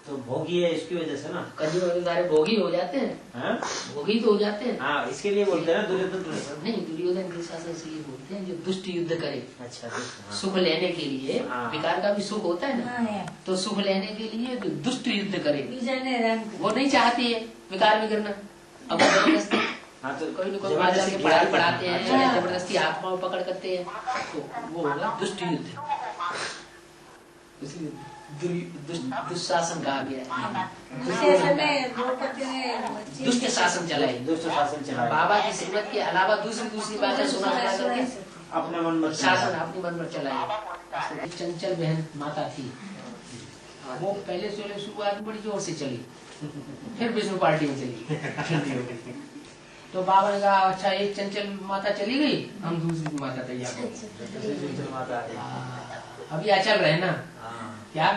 तो भोगी है इसकी वजह से ना। कलयुग में सारे भोगी हो जाते हैं, हाँ भोगी तो हो जाते हैं। हाँ, इसके लिए बोलते हैं ना दुर्योधन। नहीं, दुर्योधन दुशासन इसलिए बोलते हैं जो दुष्ट युद्ध करे, अच्छा हाँ। सुख लेने के लिए। हाँ। विकार का भी सुख होता है हाँ, ना, है। तो सुख लेने के लिए जो दुष्ट युद्ध करे, विजय ने रंग वो नहीं चाहती है विकार में करना। अब जबरदस्ती हाँ तो कोई न कोई जबरदस्ती बात के पढ़ाई पढ़ाते हैं, हाँ। जबरदस्ती आत्माओं पकड़ करते हैं, तो वो होगा दुष्ट युद्ध। इसलिए दुशासन कहा गया है। दूसरे समय द्रौपदी ने बच्ची- दुष्ट शासन चलाए। दुष्ट शासन चलाए। बाबा की श्रीमत के अलावा दूसरी बातें सुना करके अपने मन में शासन अपनी मन पर चलाए। चंचल बहन माता थी, वो पहले शुरुआत में बड़ी जोर से चली, फिर विष्णु पार्टी में चली। तो बाबा ने कहा अच्छा एक चंचल माता चली गई, हम दूसरी माता तैयार करें। अभी अचल रहे ना, क्या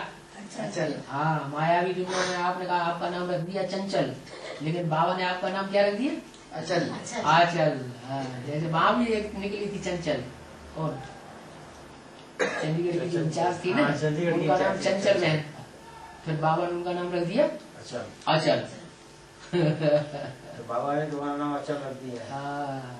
अचल। हाँ, मायावी दुनिया में आपने कहा आपका नाम रख दिया चंचल, लेकिन बाबा ने आपका नाम क्या रख दिया? अचल। अचल। हाँ, जैसे वहां भी एक निकली थी चंचल, और चंडीगढ़ की इंचार्ज थी ना, उनका नाम चंचल बहन, फिर बाबा ने उनका नाम रख दिया अचल। तो बाबा ने तुम्हारा नाम अच्छा कर दिया। हाँ।